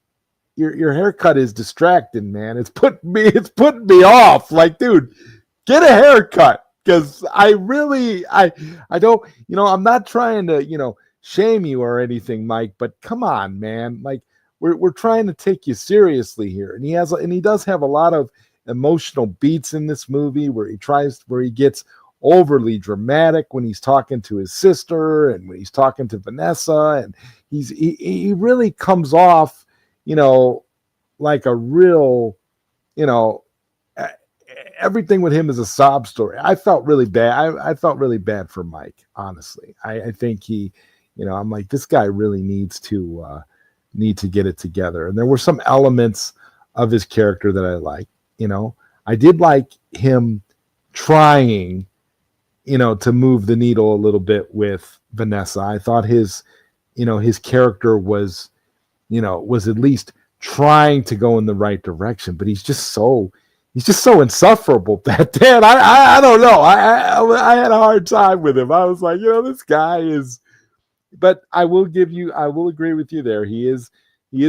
your haircut is distracting, man. It's putting me off. Like, dude, get a haircut. Because I don't, I'm not trying to, shame you or anything, Mike, but come on, man. Like, we're trying to take you seriously here. And he does have a lot of emotional beats in this movie where he gets overly dramatic when he's talking to his sister and when he's talking to Vanessa, and he really comes off, like a real, everything with him is a sob story. I felt really bad. I felt really bad for Mike, honestly. I think I'm like, this guy really needs to get it together. And there were some elements of his character that I like. I did like him trying, to move the needle a little bit with Vanessa. I thought his character was at least trying to go in the right direction, but he's just so insufferable that Dan. I don't know. I had a hard time with him. I was like, this guy is, but I will agree with you there. He is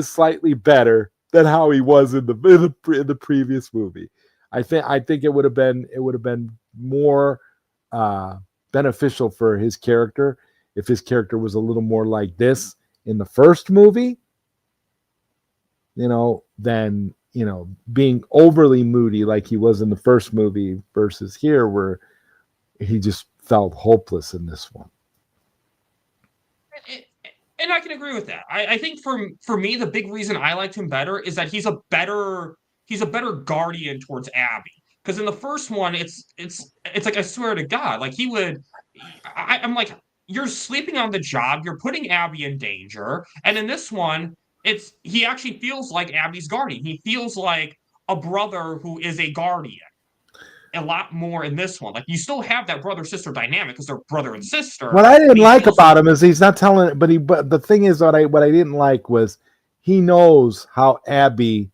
slightly better than how he was in the previous movie. I think it would have been more beneficial for his character if his character was a little more like this in the first movie, than being overly moody like he was in the first movie versus here, where he just felt hopeless in this one. And I can agree with that. I think for me, the big reason I liked him better is that he's a better guardian towards Abby. Because in the first one, it's like, I swear to God, like, I'm like, you're sleeping on the job, you're putting Abby in danger. And in this one, he actually feels like Abby's guardian. He feels like a brother who is a guardian. A lot more in this one. Like, you still have that brother-sister dynamic because they're brother and sister. What I didn't like about him is he's not telling, but the thing is, what I didn't like was he knows how Abby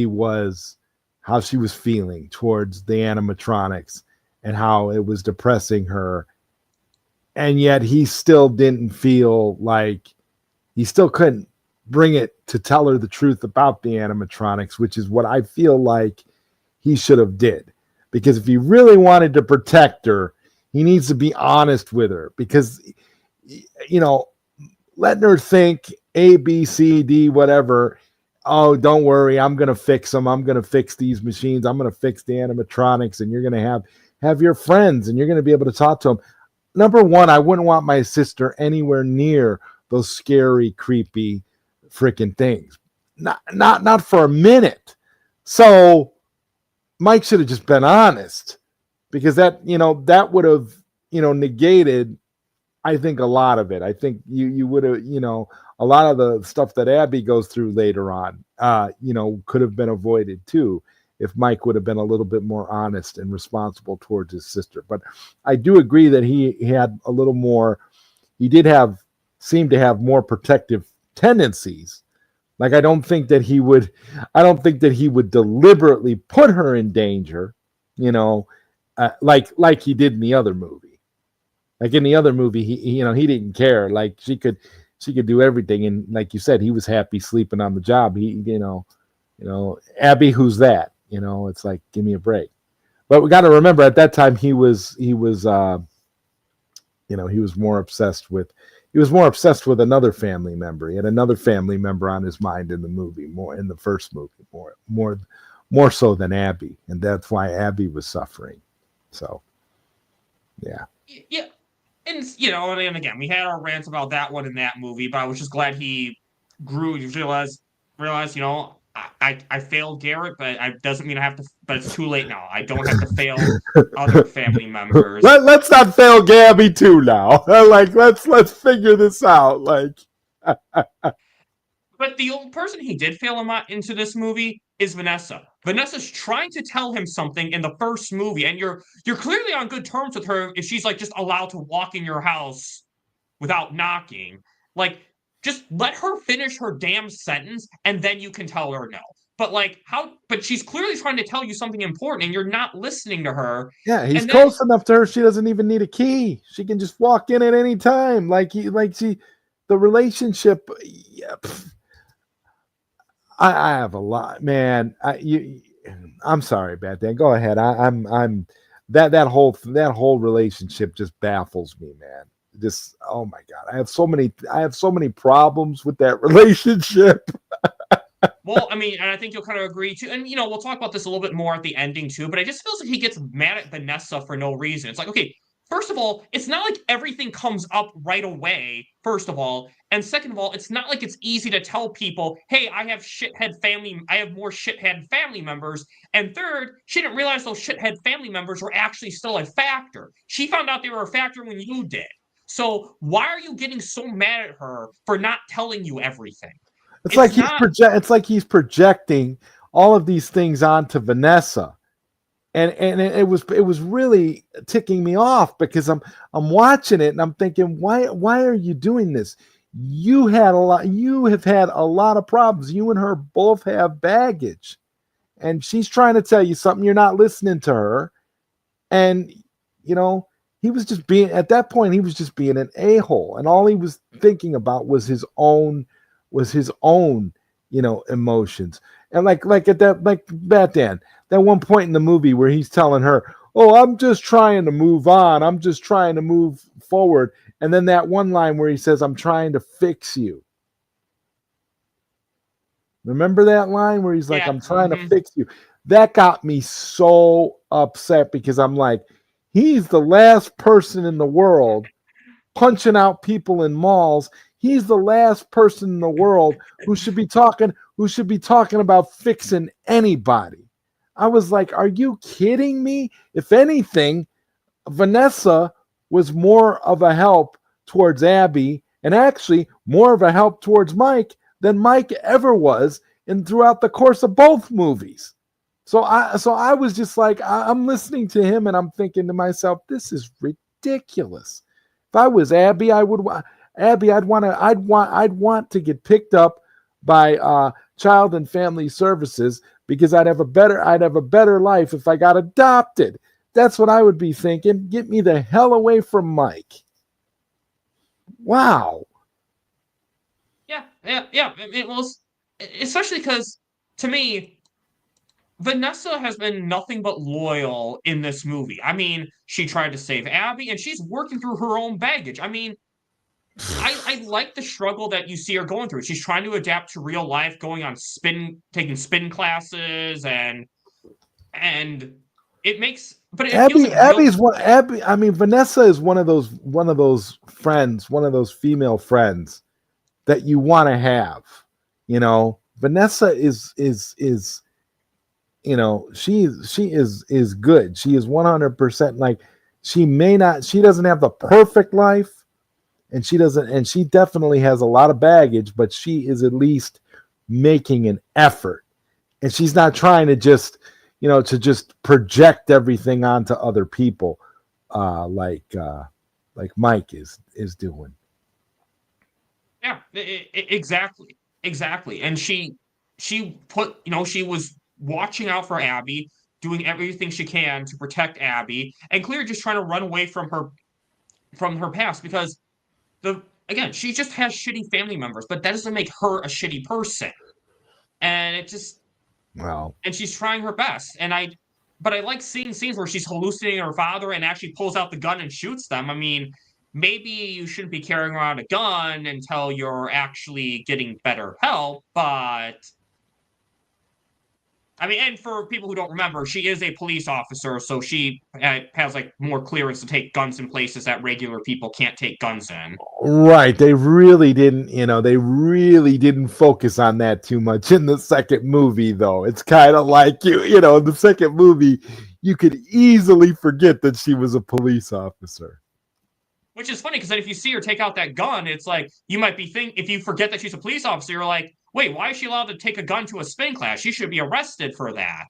was how she was feeling towards the animatronics and how it was depressing her. And yet he still didn't feel like he still couldn't bring it to tell her the truth about the animatronics, which is what I feel like he should have did. Because if he really wanted to protect her, he needs to be honest with her, because, you know, letting her think A, B, C, D, whatever. Oh, don't worry, I'm going to fix them. I'm going to fix these machines. I'm going to fix the animatronics, and you're going to have your friends, and you're going to be able to talk to them. Number one, I wouldn't want my sister anywhere near those scary, creepy freaking things. Not for a minute. So Mike should have just been honest, because that would have, negated, I think, a lot of it. I think you would have, a lot of the stuff that Abby goes through later on, could have been avoided too, if Mike would have been a little bit more honest and responsible towards his sister. But I do agree that he had a little more, seemed to have more protective tendencies. Like, I don't think that he would deliberately put her in danger, like he did in the other movie. Like in the other movie, he didn't care. Like she could do everything, and like you said, he was happy sleeping on the job. Abby, who's that? It's like, give me a break. But we got to remember, at that time he was more obsessed with another family member. He had another family member on his mind in the movie, more in the first movie, more so than Abby, and that's why Abby was suffering. So, yeah. Yeah. And, and again, we had our rants about that one in that movie, but I was just glad he grew. You realized, I failed Garrett, but it doesn't mean I have to, but it's too late now. I don't have to fail other family members. Let's not fail Gabby too now. Like, let's figure this out. Like, but the only person he did fail into this movie is Vanessa. Vanessa's trying to tell him something in the first movie, and you're clearly on good terms with her if she's like just allowed to walk in your house without knocking. Like, just let her finish her damn sentence, and then you can tell her no. But but she's clearly trying to tell you something important, and you're not listening to her. Yeah, he's close enough to her. She doesn't even need a key. She can just walk in at any time. The relationship. Yeah, I have a lot, man. I'm sorry, Bad Dan. Go ahead. I'm that whole relationship just baffles me, man. Just, oh my God, I have so many problems with that relationship. Well, I mean, and I think you'll kind of agree too. And we'll talk about this a little bit more at the ending too. But it just feels like he gets mad at Vanessa for no reason. It's like, okay, first of all, it's not like everything comes up right away, first of all. And second of all, it's not like it's easy to tell people, hey, I have more shithead family members. And third, she didn't realize those shithead family members were actually still a factor. She found out they were a factor when you did. So why are you getting so mad at her for not telling you everything? It's like he's projecting all of these things onto Vanessa. And it was really ticking me off, because I'm watching it and I'm thinking, why are you doing this? You have had a lot of problems. You and her both have baggage, and she's trying to tell you something. You're not listening to her, and he was just being, at that point, he was just being an a-hole, and all he was thinking about was his own emotions. And like at that, like Batman, that one point in the movie where he's telling her, oh, I'm just trying to move on. I'm just trying to move forward. And then that one line where he says, I'm trying to fix you. Remember that line where he's like, I'm trying to fix you? That got me so upset, because I'm like, he's the last person in the world punching out people in malls. He's the last person in the world who should be talking about fixing anybody. I was like, are you kidding me? If anything, Vanessa was more of a help towards Abby, and actually more of a help towards Mike than Mike ever was throughout the course of both movies. So I was just like, I'm listening to him and I'm thinking to myself, this is ridiculous. If I was Abby, I'd want to get picked up by Child and Family Services because I'd have a better life if I got adopted. That's what I would be thinking. Get me the hell away from Mike. Wow. Yeah. It was, especially because, to me, Vanessa has been nothing but loyal in this movie. I mean, she tried to save Abby, and she's working through her own baggage. I mean, I like the struggle that you see her going through. She's trying to adapt to real life, going on taking spin classes, and it makes. But it feels like Abby's one. Abby. I mean, Vanessa is one of those friends, one of those female friends that you want to have. You know, Vanessa is you know, she is good. She is 100% like, she doesn't have the perfect life, and she definitely has a lot of baggage, but she is at least making an effort, and she's not trying to just project everything onto other people, like Mike is doing. Yeah, exactly. And she put, she was watching out for Abby, doing everything she can to protect Abby, and clearly just trying to run away from her past, because she just has shitty family members, but that doesn't make her a shitty person. And it just, and she's trying her best. But I like seeing scenes where she's hallucinating her father and actually pulls out the gun and shoots them. I mean, maybe you shouldn't be carrying around a gun until you're actually getting better help, but I mean, and for people who don't remember, she is a police officer, so she has like more clearance to take guns in places that regular people can't take guns in. Right. They really didn't focus on that too much in the second movie, though. It's kind of like, in the second movie, you could easily forget that she was a police officer. Which is funny, because then if you see her take out that gun, it's like, you might be if you forget that she's a police officer, you're like, wait, why is she allowed to take a gun to a spin class? She should be arrested for that.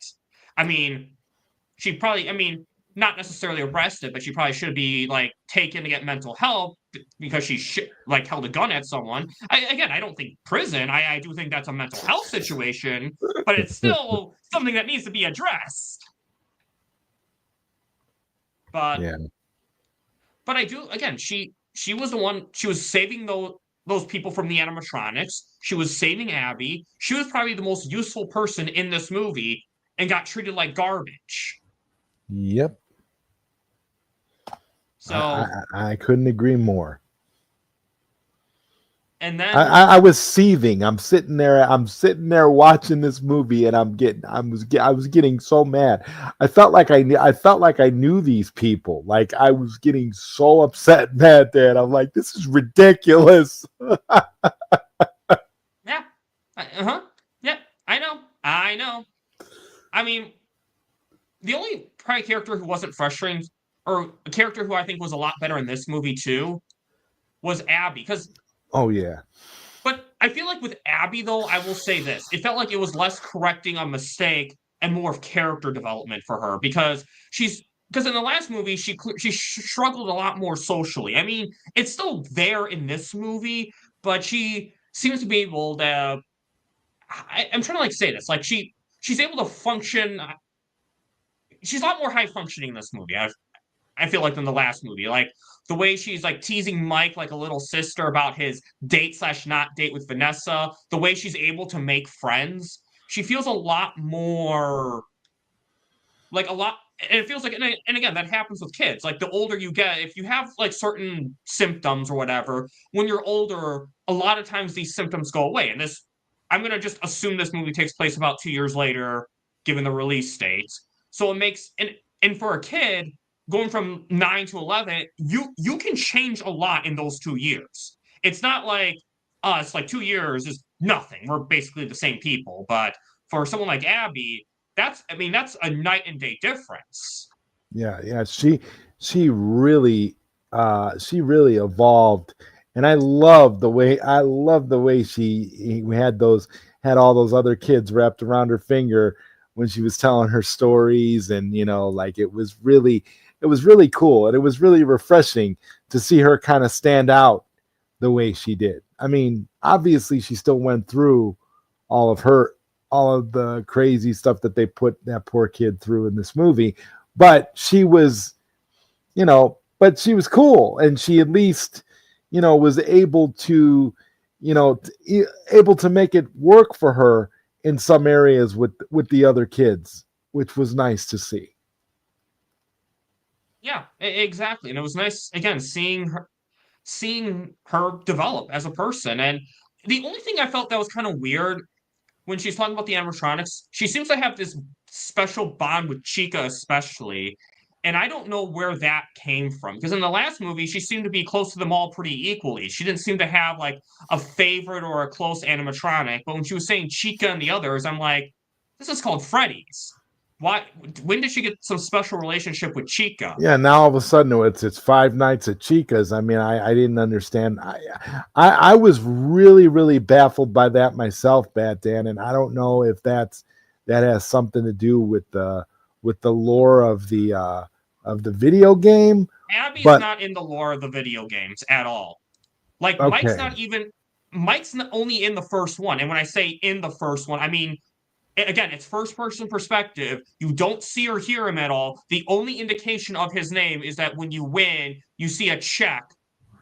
I mean, not necessarily arrested, but she probably should be, like, taken to get mental help because she, held a gun at someone. I don't think prison. I do think that's a mental health situation, but it's still something that needs to be addressed. But, yeah. But I do, again, she was the one, she was saving those people from the animatronics. She was saving Abby. She was probably the most useful person in this movie and got treated like garbage. Yep. So I couldn't agree more. And then I was seething. I'm sitting there watching this movie, and I was getting so mad. I felt like I knew these people. Like, I was getting so upset, mad that I'm like, this is ridiculous. Yeah. Yeah, I know. I mean, the only probably character who wasn't frustrating, or a character who I think was a lot better in this movie too, was Abby. Because oh, yeah. But I feel like with Abby, though, I will say this. It felt like it was less correcting a mistake and more of character development for her, because in the last movie, she struggled a lot more socially. I mean, it's still there in this movie, but she seems to be able to, I'm trying to say this, like she's able to function. She's a lot more high functioning in this movie. I feel like, than the last movie. Like, the way she's like teasing Mike like a little sister about his date/not date with Vanessa, the way she's able to make friends, she feels a lot more like and it feels like, and again, that happens with kids. Like, the older you get, if you have like certain symptoms or whatever, when you're older, a lot of times these symptoms go away. And I'm going to just assume this movie takes place about 2 years later, given the release date. So it makes, and for a kid, going from 9 to 11, you can change a lot in those 2 years. It's not like us, like 2 years is nothing. We're basically the same people. But for someone like Abby, that's a night and day difference. Yeah. She really evolved, and I love the way she had all those other kids wrapped around her finger when she was telling her stories, and like, it was really cool, and it was really refreshing to see her kind of stand out the way she did. I mean, obviously she still went through all of her all of the crazy stuff that they put that poor kid through in this movie. But she was, but she was cool, and she at least, was able to, able to make it work for her in some areas with the other kids, which was nice to see. Yeah, exactly. And it was nice, again, seeing her develop as a person. And the only thing I felt that was kind of weird when she's talking about the animatronics, she seems to have this special bond with Chica, especially. And I don't know where that came from. Because in the last movie, she seemed to be close to them all pretty equally. She didn't seem to have like a favorite or a close animatronic. But when she was saying Chica and the others, I'm like, this is called Freddy's. Why? When did she get some special relationship with Chica? Yeah, now all of a sudden it's Five Nights at Chica's. I mean, I didn't understand. I was really, really baffled by that myself, Bat Dan, and I don't know if that has something to do with the lore of the video game. Abby's not in the lore of the video games at all. Like, okay. Mike's not only in the first one. And when I say in the first one, I mean, again, it's first-person perspective. You don't see or hear him at all. The only indication of his name is that when you win, you see a check,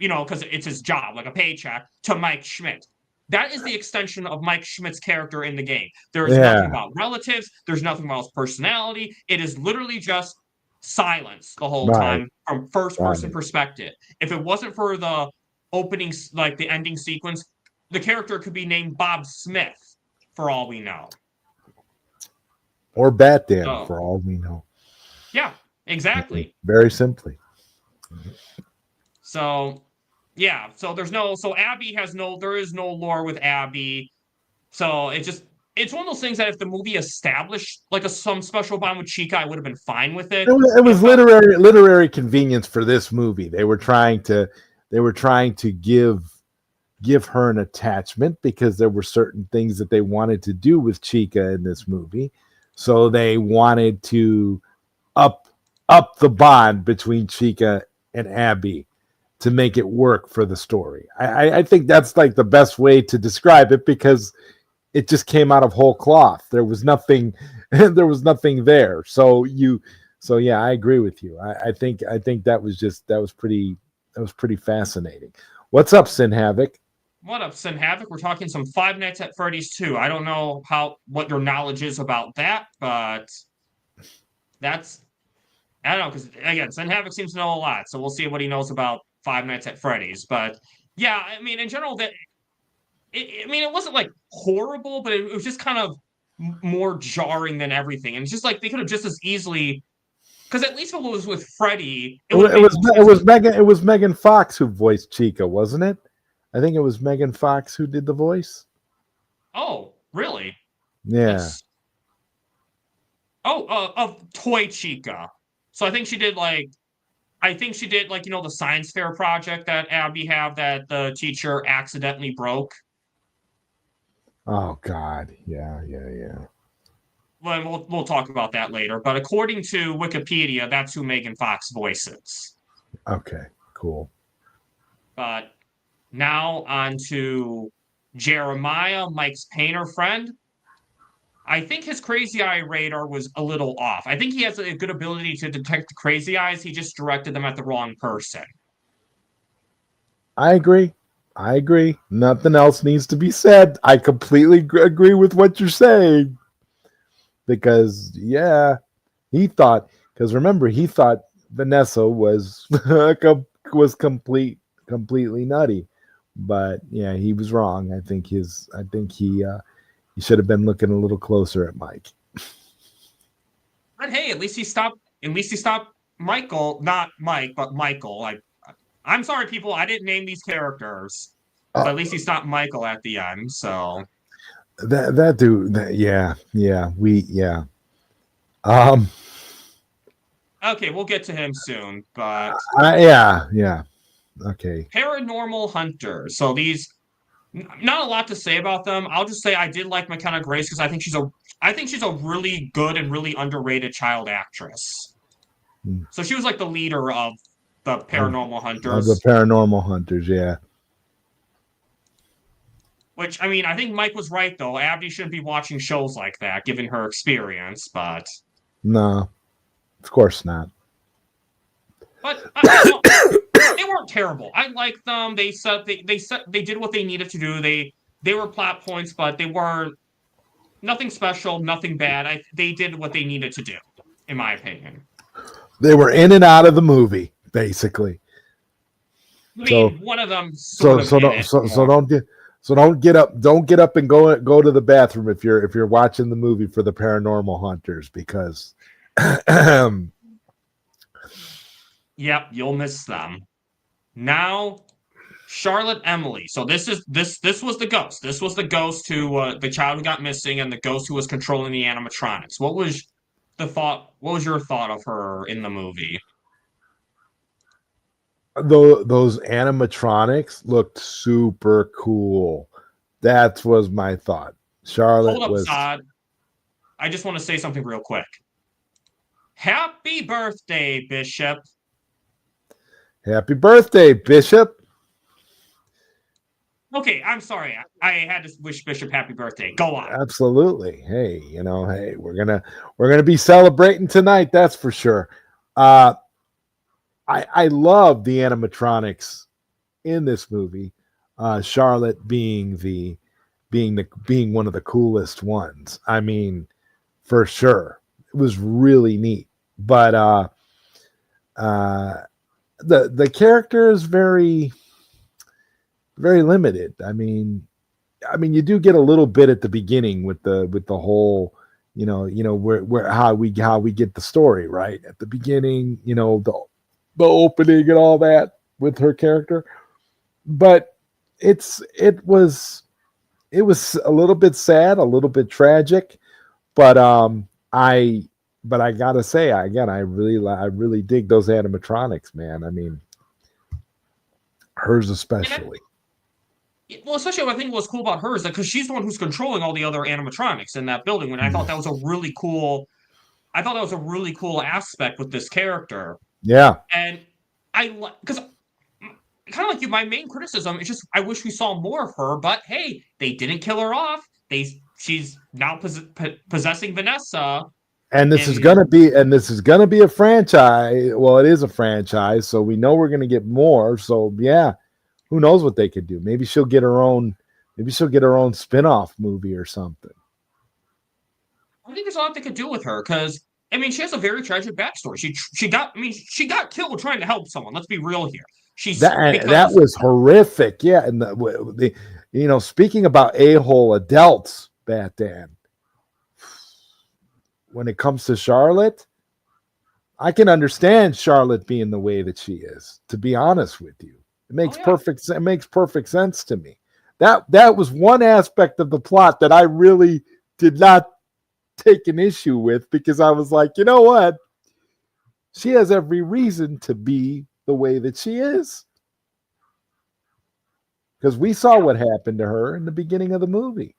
because it's his job, like a paycheck, to Mike Schmidt. That is the extension of Mike Schmidt's character in the game. There is nothing about relatives. There's nothing about his personality. It is literally just silence the whole time from first-person perspective. If it wasn't for the opening, like the ending sequence, the character could be named Bob Smith, for all we know. Or Bat Dan, for all we know. Yeah, exactly. Very simply. So, yeah. So Abby there is no lore with Abby. So it's one of those things that if the movie established like some special bond with Chica, I would have been fine with it. It was literary convenience for this movie. They were trying to give her an attachment because there were certain things that they wanted to do with Chica in this movie. So they wanted to up the bond between Chica and Abby to make it work for the story. I think that's like the best way to describe it because it just came out of whole cloth. There was nothing there. So yeah, I agree with you. I think that was pretty fascinating. What's up, Sin Havoc? What up, Sin Havoc? We're talking some Five Nights at Freddy's 2. I don't know what your knowledge is about that, but I don't know, because again, Sin Havoc seems to know a lot, so we'll see what he knows about Five Nights at Freddy's. But yeah, I mean, in general, it wasn't like horrible, but it was just kind of more jarring than everything. And it's just like they could have just as easily, because at least if it was with Freddy, it was Megan Fox who voiced Chica, wasn't it? I think it was Megan Fox who did the voice. Oh, really? Yeah. Of Toy Chica. So I think she did the science fair project that Abby had that the teacher accidentally broke. Oh God. Yeah. Well, we'll talk about that later. But according to Wikipedia, that's who Megan Fox voices. Okay, cool. But now on to Jeremiah, Mike's painter friend. I think his crazy eye radar was a little off. I think he has a good ability to detect the crazy eyes. He just directed them at the wrong person. I agree. Nothing else needs to be said. I completely agree with what you're saying. Because, yeah, he thought Vanessa was completely nutty. But yeah, he was wrong. I think he should have been looking a little closer at Mike. But hey, at least he stopped Michael, not Mike, but Michael. I'm sorry, people, I didn't name these characters. But at least he stopped Michael at the end, so that dude, yeah. Okay, we'll get to him soon, but yeah. Okay. Paranormal Hunters. So these, not a lot to say about them. I'll just say I did like McKenna Grace because I think she's a really good and really underrated child actress. So she was like the leader of the Paranormal Hunters. Of the Paranormal Hunters, yeah. Which, I mean, I think Mike was right, though. Abby shouldn't be watching shows like that, given her experience, but... No, of course not. But, they weren't terrible. I liked them. They did what they needed to do. They were plot points, but they weren't... Nothing special, nothing bad. They did what they needed to do, in my opinion. They were in and out of the movie, basically. I mean, one of them don't get up and go to the bathroom if you're watching the movie for the Paranormal Hunters, because yep, you'll miss them. Now, Charlotte Emily. So this was the ghost. This was the ghost who the child who got missing and the ghost who was controlling the animatronics. What was your thought of her in the movie? Those animatronics looked super cool. That was my thought. Charlotte Hold up, was. Zod. I just want to say something real quick. Happy birthday, Bishop. Happy birthday, Bishop. Okay, I'm sorry. I had to wish Bishop happy birthday. Go on. Absolutely. Hey, we're gonna be celebrating tonight. That's for sure. I love the animatronics in this movie. Charlotte being one of the coolest ones. I mean, for sure, it was really neat. But the character is very, very limited. I mean, you do get a little bit at the beginning with the whole, where how we get the story right at the beginning. The opening and all that with her character, but it was a little bit sad, a little bit tragic, but I gotta say, again, I really dig those animatronics, man. I mean, hers especially. Well, especially what I think was cool about her is that because she's the one who's controlling all the other animatronics in that building. And I thought that was a really cool aspect with this character. Yeah. And because kind of like you, my main criticism is just I wish we saw more of her. But hey, they didn't kill her off. She's now possessing Vanessa. And this is gonna be a franchise. Well, it is a franchise, so we know we're gonna get more. So yeah, who knows what they could do? Maybe she'll get her own. Maybe she'll get her own spin-off movie or something. I think there's a lot they could do with her because I mean she has a very tragic backstory. She got killed trying to help someone. Let's be real here. That was horrific. Yeah, and speaking about a-hole adults, Batman. When it comes to Charlotte, I can understand Charlotte being the way that she is. To be honest with you, it makes perfect sense to me. That was one aspect of the plot that I really did not take an issue with, because I was like, you know what? She has every reason to be the way that she is. Because we saw what happened to her in the beginning of the movie.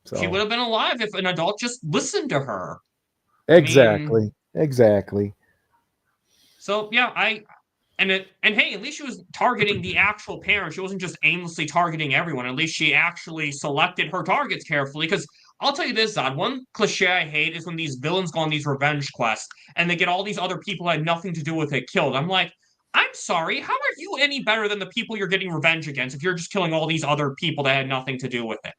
So. She would have been alive if an adult just listened to her. Exactly. So yeah, and hey, at least she was targeting the actual parents. She wasn't just aimlessly targeting everyone. At least she actually selected her targets carefully. Because I'll tell you this, Zod, one cliche I hate is when these villains go on these revenge quests and they get all these other people who had nothing to do with it killed. I'm like, I'm sorry, how are you any better than the people you're getting revenge against if you're just killing all these other people that had nothing to do with it?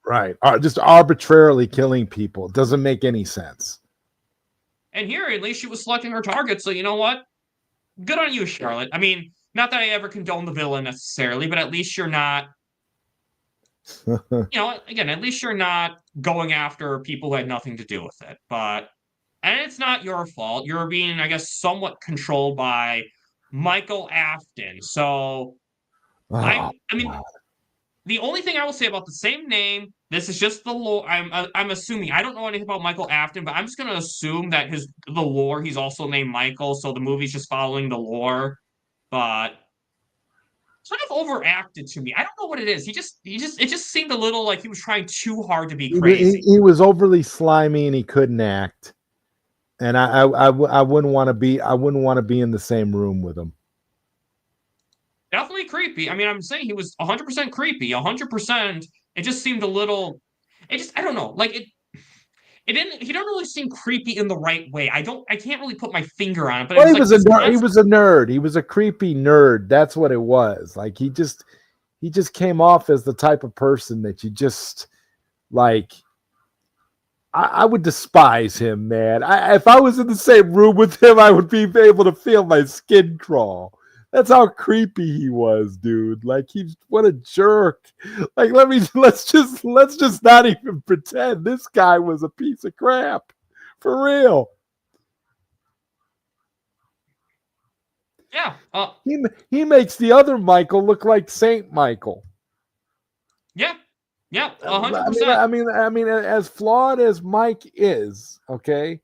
Right. Just arbitrarily killing people. It doesn't make any sense. And here, at least she was selecting her targets, so you know what? Good on you, Charlotte. I mean, not that I ever condone the villain necessarily, but at least you're not, again, at least you're not going after people who had nothing to do with it. And it's not your fault. You're being, I guess, somewhat controlled by Michael Afton. So, I mean, the only thing I will say about the same name, this is just the lore. I'm assuming. I don't know anything about Michael Afton, but I'm just going to assume that the lore, he's also named Michael, so the movie's just following the lore. But it's kind of overacted to me. I don't know what it is. It just seemed a little like he was trying too hard to be crazy. He was overly slimy and he couldn't act. And I wouldn't want to be in the same room with him. Definitely creepy. creepy. I mean, I'm saying he was 100% creepy, 100%. It just seemed a little. I don't know. Like it didn't. He don't really seem creepy in the right way. I can't really put my finger on it. But Well, it he was was like he was a nerd. He was a creepy nerd. That's what it was. Like he just came off as the type of person that you just like. I would despise him, man. If I was in the same room with him, I would be able to feel my skin crawl. That's how creepy he was, dude. Like what a jerk. Like let's just not even pretend this guy was a piece of crap. For real. Yeah. He makes the other Michael look like Saint Michael. Yeah. Yeah, 100%. I mean, as flawed as Mike is, okay,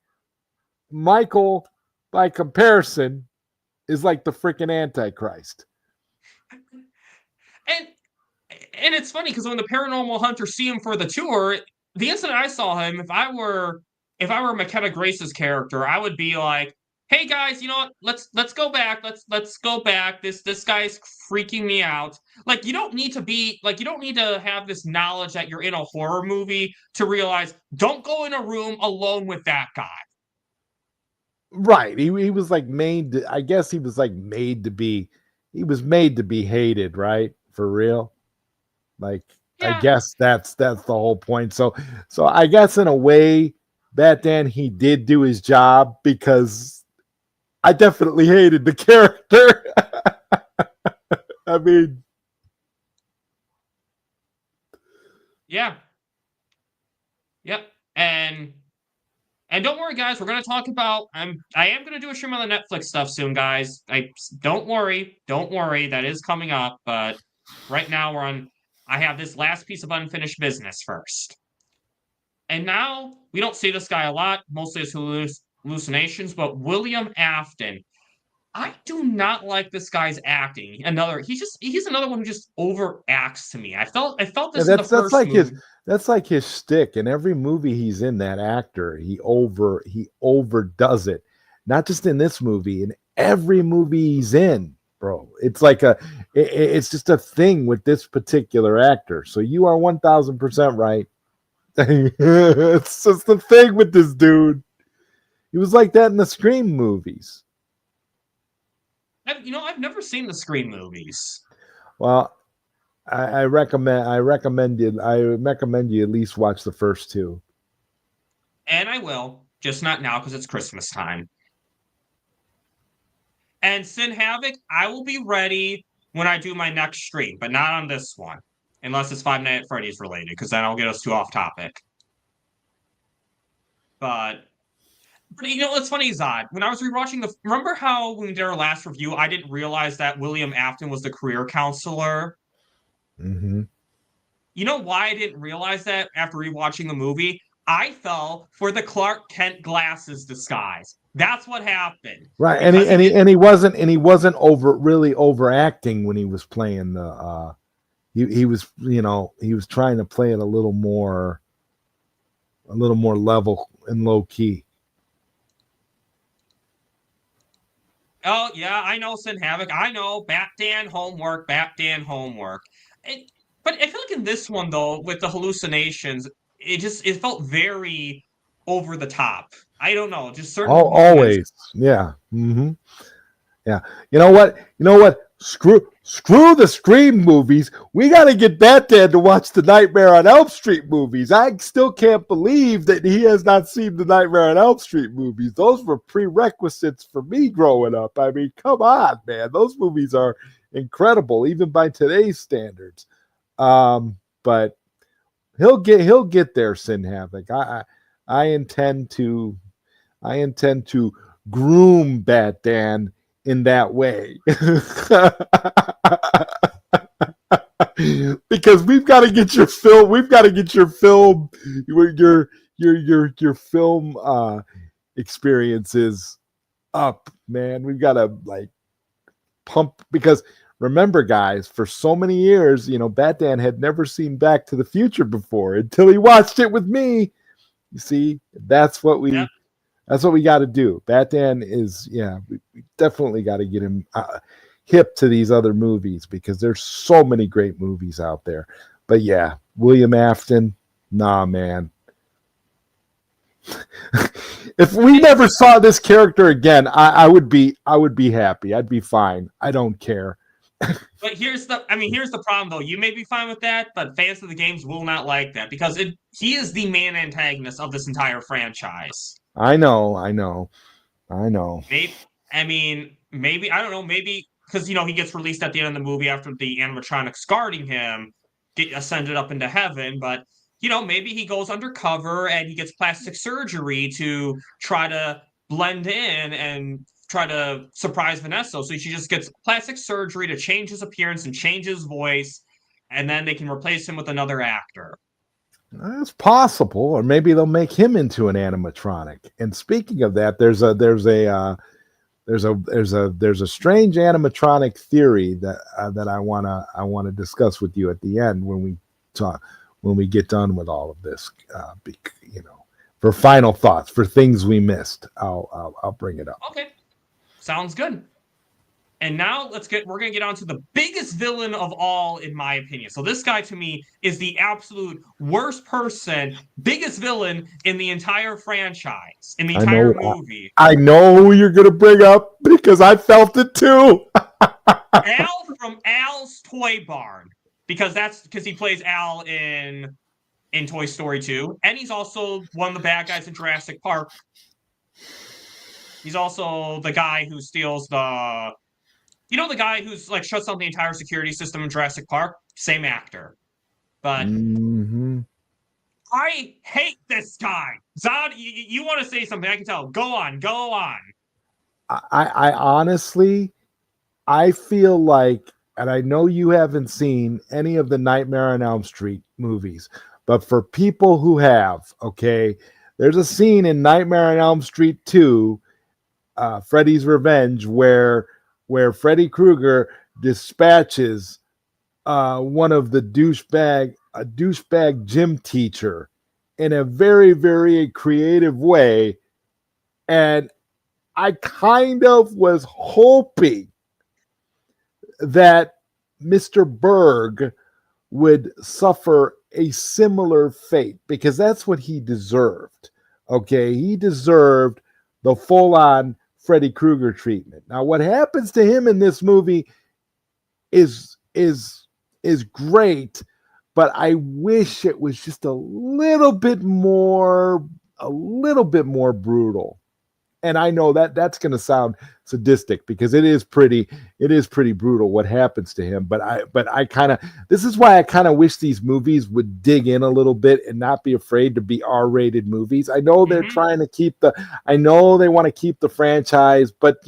Michael, by comparison, is like the freaking Antichrist. And it's funny because when the paranormal hunters see him for the tour, the instant I saw him, if I were McKenna Grace's character, I would be like, "Hey guys, you know what? Let's go back. Let's go back. This guy's freaking me out." Like you don't need to have this knowledge that you're in a horror movie to realize don't go in a room alone with that guy. Right. He was like I guess he was like made to be hated, right? For real. Like Yeah. I guess that's the whole point. So I guess in a way, Batman, he did do his job because I definitely hated the character. I mean, yeah. Yep. And don't worry, guys. We're gonna talk about. I am gonna do a stream on the Netflix stuff soon, guys. Don't worry. That is coming up. But right now I have this last piece of unfinished business first. And now we don't see this guy a lot, mostly as hallucinations. But William Afton, I do not like this guy's acting. He's another one who just overacts to me. I felt this in the first movie. That's like his shtick. In every movie he's in, that actor, he overdoes it. Not just in this movie, in every movie he's in, bro. It's like it's just a thing with this particular actor. So you are 1000% right. It's just the thing with this dude. He was like that in the Scream movies. I've never seen the Scream movies. Well, I recommend you at least watch the first two. And I will, just not now because it's Christmas time. And Sin Havoc, I will be ready when I do my next stream, but not on this one. Unless it's Five Nights at Freddy's related, because then I'll get us too off topic. But what's funny, Zod? When I was rewatching remember how when we did our last review, I didn't realize that William Afton was the career counselor? Mm-hmm. You know why I didn't realize that after rewatching the movie? I fell for the Clark Kent glasses disguise. That's what happened. Right, and he wasn't overacting when he was playing the. He was trying to play it a little more level and low key. Oh yeah, I know Sin Havoc. I know Batdan homework. But I feel like in this one though, with the hallucinations, it felt very over the top. I don't know, just certain. Always, yeah, mm-hmm. Yeah. You know what? Screw the Scream movies. We got to get Batman to watch the Nightmare on Elm Street movies. I still can't believe that he has not seen the Nightmare on Elm Street movies. Those were prerequisites for me growing up. I mean, come on, man. Those movies are incredible, even by today's standards. But he'll get there, Sin Havoc. I intend to groom Batman in that way. Because we've got to get your film your film experiences up, man. We've got to like pump, because remember, guys, for so many years, Batman had never seen Back to the Future before until he watched it with me. You see, that's what we got to do. Batman is, we definitely got to get him. hip to these other movies because there's so many great movies out there. But yeah, William Afton, nah, man. If we never saw this character again, I would be happy. I'd be fine. I don't care. But here's the problem though. You may be fine with that, but fans of the games will not like that because he is the main antagonist of this entire franchise. I know. Maybe I don't know. Maybe because he gets released at the end of the movie after the animatronics guarding him get ascended up into heaven, but maybe he goes undercover and he gets plastic surgery to try to blend in and try to surprise Vanessa. So she just gets plastic surgery to change his appearance and change his voice, and then they can replace him with another actor. That's possible, or maybe they'll make him into an animatronic. And speaking of that, there's a strange animatronic theory that I wanna discuss with you at the end when we get done with all of this. For final thoughts, for things we missed, I'll bring it up. Okay, sounds good. And now we're gonna get on to the biggest villain of all, in my opinion. So this guy to me is the absolute worst person, biggest villain in the entire franchise, in the entire movie. I know who you're gonna bring up because I felt it too. Al from Al's Toy Barn, because he plays Al in Toy Story 2, and he's also one of the bad guys in Jurassic Park. He's also the guy who steals the guy who's like shuts down the entire security system in Jurassic Park? Same actor. But I hate this guy. Zod, you want to say something? I can tell. Go on. I honestly, I feel like, and I know you haven't seen any of the Nightmare on Elm Street movies, but for people who have, okay, there's a scene in Nightmare on Elm Street 2, Freddy's Revenge, where Freddy Krueger dispatches one of the douchebag gym teacher in a very, very creative way. And I kind of was hoping that Mr. Berg would suffer a similar fate because that's what he deserved. Okay, he deserved the full-on Freddy Krueger treatment. Now, what happens to him in this movie is great, but I wish it was just a little bit more brutal. And I know that's going to sound sadistic because it is pretty brutal what happens to him. But I kind of, this is why I kind of wish these movies would dig in a little bit and not be afraid to be R-rated movies. I know they're trying to I know they want to keep the franchise, but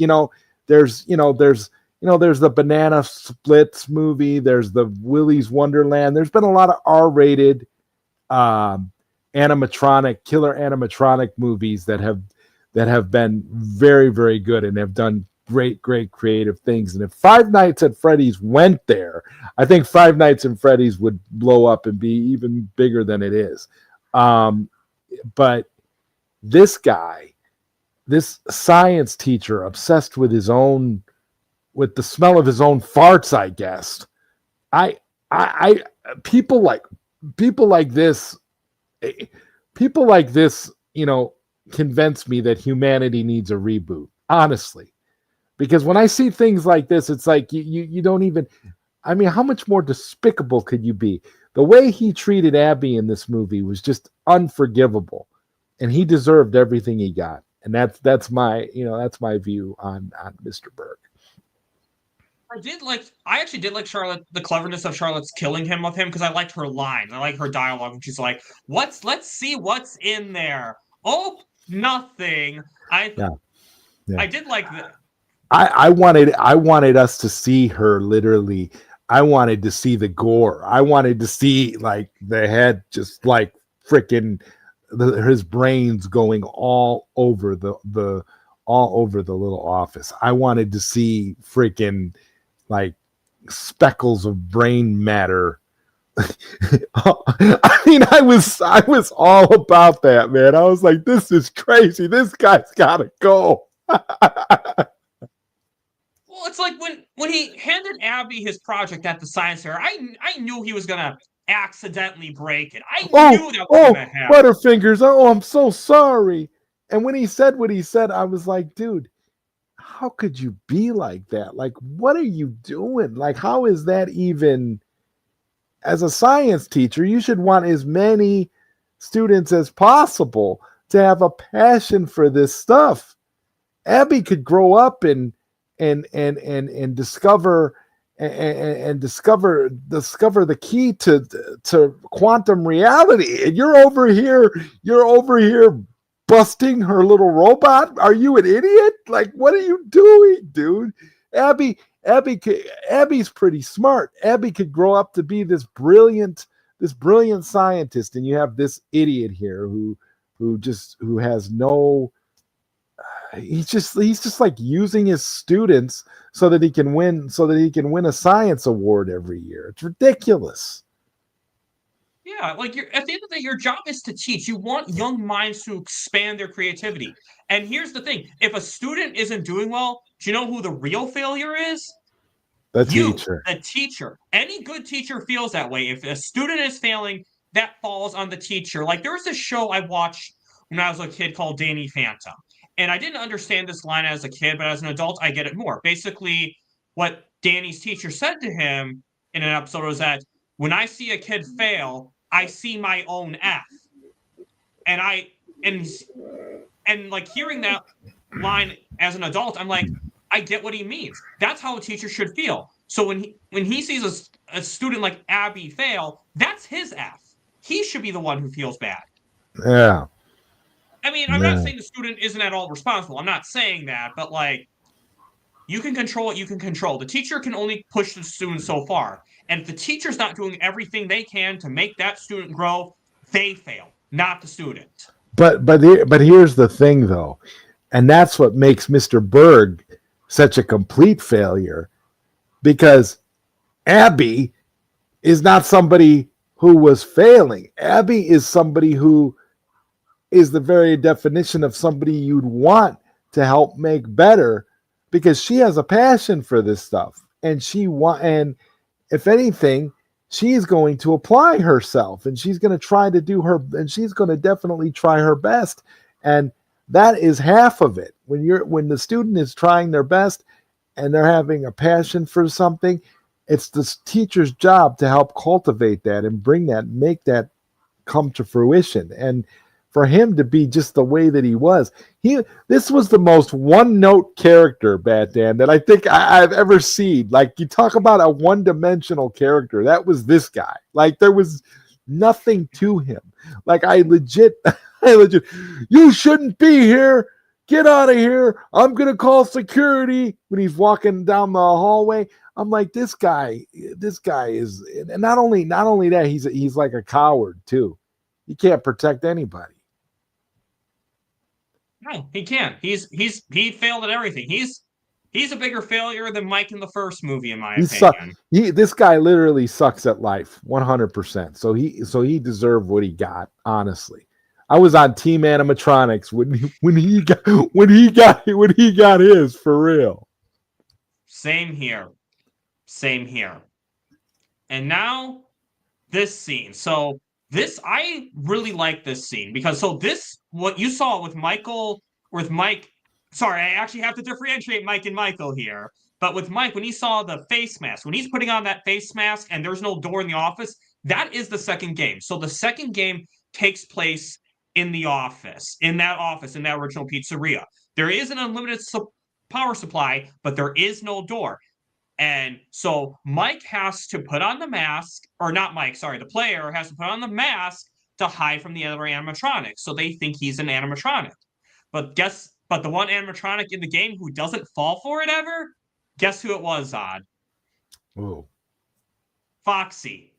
there's the Banana Splits movie, there's the Willy's Wonderland. There's been a lot of R-rated killer animatronic movies that have been very, very good and have done great creative things. And if Five Nights at Freddy's went there, I think Five Nights at Freddy's would blow up and be even bigger than it is. But this guy, this science teacher, obsessed with the smell of his own farts, I guess. People like this, convince me that humanity needs a reboot, honestly, because when I see things like this, it's like you don't even, I mean, how much more despicable could you be? The way he treated Abby in this movie was just unforgivable, and he deserved everything he got. And that's my view on Mr. Berg. I actually did like Charlotte, the cleverness of Charlotte's killing him with him, because I liked her lines. I like her dialogue, and she's like, let's see what's in there. Oh, nothing. I did like that. I wanted us to see her literally. I wanted to see the gore. I wanted to see like the head just like freaking his brains going all over the little office. I wanted to see freaking like speckles of brain matter. I mean, I was all about that, man. I was like, this is crazy. This guy's gotta go. Well, it's like when he handed Abby his project at the science fair, I knew he was gonna accidentally break it. I knew that was gonna happen. Butterfingers. Oh, I'm so sorry. And when he said what he said, I was like, dude, how could you be like that? Like, what are you doing? Like, how is that even? As a science teacher, you should want as many students as possible to have a passion for this stuff. Abby could grow up and discover discover the key to quantum reality. And you're over here busting her little robot. Are you an idiot? Like, what are you doing, dude? Abby's pretty smart. Abby could grow up to be this brilliant scientist, and you have this idiot here who has no. He's just like using his students so that he can win a science award every year. It's ridiculous. Yeah, like at the end of the day, your job is to teach. You want young minds to expand their creativity. And here's the thing: if a student isn't doing well, do you know who the real failure is? The teacher. The teacher. Any good teacher feels that way. If a student is failing, that falls on the teacher. Like there was a show I watched when I was a kid called Danny Phantom. And I didn't understand this line as a kid, but as an adult, I get it more. Basically, what Danny's teacher said to him in an episode was that when I see a kid fail, I see my own F. And like hearing that line as an adult, I'm like, I get what he means. That's how a teacher should feel. So when he sees a student like Abby fail, that's his F. He should be the one who feels bad. Yeah. I mean, I'm not saying the student isn't at all responsible. I'm not saying that, but like, you can control what you can control. The teacher can only push the student so far. And if the teacher's not doing everything they can to make that student grow, they fail, not the student. But here's the thing, though, and that's what makes Mr. Berg such a complete failure, because Abby is not somebody who was failing. Abby is somebody who is the very definition of somebody you'd want to help make better, because she has a passion for this stuff, and and if anything, she's going to apply herself, and she's going to try to do her, and she's going to definitely try her best. And that is half of it. When the student is trying their best and they're having a passion for something, it's the teacher's job to help cultivate that and make that come to fruition. And for him to be just the way that he was, this was the most one-note character, Batman, that I think I've ever seen. Like, you talk about a one-dimensional character, that was this guy. Like, there was nothing to him. Like, I legit, you shouldn't be here. Get out of here. I'm gonna call security. When he's walking down the hallway, I'm like, this guy is, and not only that, he's like a coward too. He can't protect anybody. No, he can't. He failed at everything. He's a bigger failure than Mike in the first movie, in my opinion. This guy literally sucks at life, 100%. So he deserved what he got. Honestly, I was on Team Animatronics when he got his, for real. Same here. And now this scene. So I really like this scene, because what you saw with Mike. Sorry, I actually have to differentiate Mike and Michael here. But with Mike, when he saw the face mask, when he's putting on that face mask and there's no door in the office, that is the second game. So the second game takes place in the office, in that original pizzeria. There is an unlimited power supply, but there is no door. And so Mike has to put on the mask, or not Mike, sorry, the player has to put on the mask to hide from the other animatronics. So they think he's an animatronic. But the one animatronic in the game who doesn't fall for it ever, guess who it was, Zod? Oh. Foxy.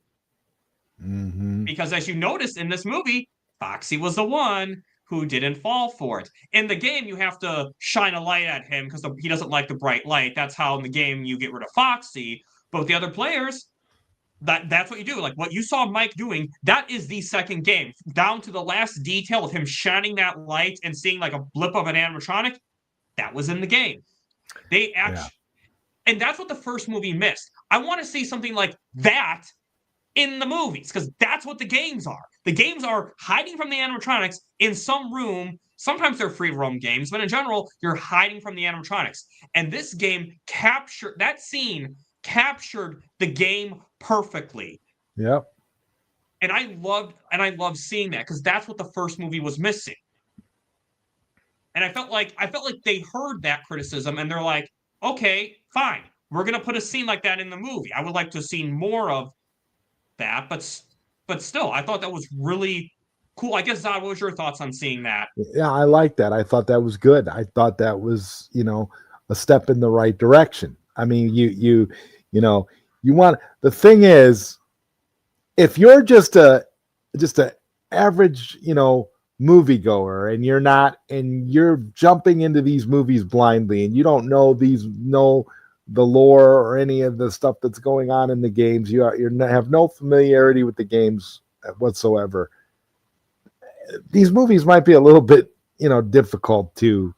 Mm-hmm. Because as you noticed in this movie, Foxy was the one who didn't fall for it. In the game, you have to shine a light at him because he doesn't like the bright light. That's how in the game you get rid of Foxy. But with the other players, that's what you do. Like what you saw Mike doing, that is the second game. Down to the last detail of him shining that light and seeing like a blip of an animatronic, that was in the game. And that's what the first movie missed. I want to see something like that in the movies, because that's what the games are. The games are hiding from the animatronics in some room. Sometimes they're free roam games, but in general, you're hiding from the animatronics. And this game captured the game perfectly. Yep. And I loved seeing that, because that's what the first movie was missing. And I felt like they heard that criticism and they're like, okay, fine. We're gonna put a scene like that in the movie. I would like to see more of that, but still, I thought that was really cool. I guess, Zod, what was your thoughts on seeing that? Yeah, I like that. I thought that was good. I thought that was, a step in the right direction. I mean, you want, the thing is, if you're just a average, moviegoer, and you're jumping into these movies blindly, and you don't know the lore or any of the stuff that's going on in the games, you have no familiarity with the games whatsoever. These movies might be a little bit, difficult to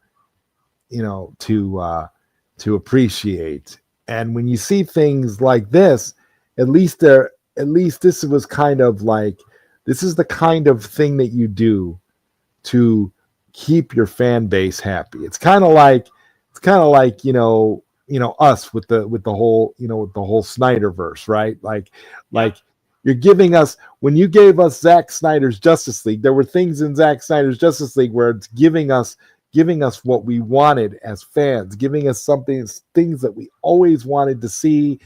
appreciate. And when you see things like this, at least this was kind of like, this is the kind of thing that you do to keep your fan base happy. It's kind of like us with the whole Snyderverse, right? Like you're giving us, when you gave us Zack Snyder's Justice League, there were things in Zack Snyder's Justice League where it's giving us what we wanted as fans, giving us things that we always wanted to see,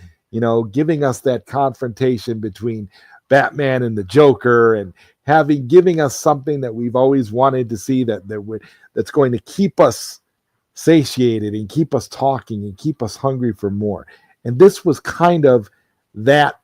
giving us that confrontation between Batman and the Joker, and giving us something that we've always wanted to see, that's going to keep us satiated and keep us talking and keep us hungry for more. And this was kind of that,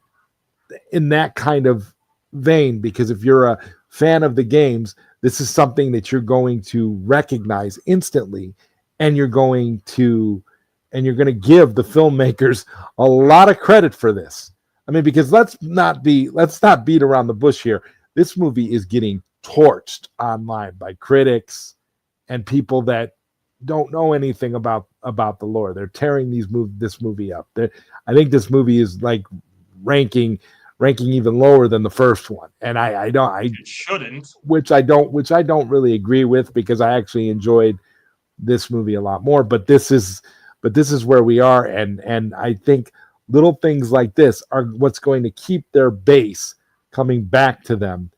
in that kind of vein, because if you're a fan of the games, this is something that you're going to recognize instantly, and you're going to give the filmmakers a lot of credit for this. I mean, because let's not beat around the bush here. This movie is getting torched online by critics and people that don't know anything about the lore. They're tearing this movie up. I think this movie is like ranking even lower than the first one, and it shouldn't, which I don't really agree with, because I actually enjoyed this movie a lot more. But this is where we are, and I think little things like this are what's going to keep their base coming back to them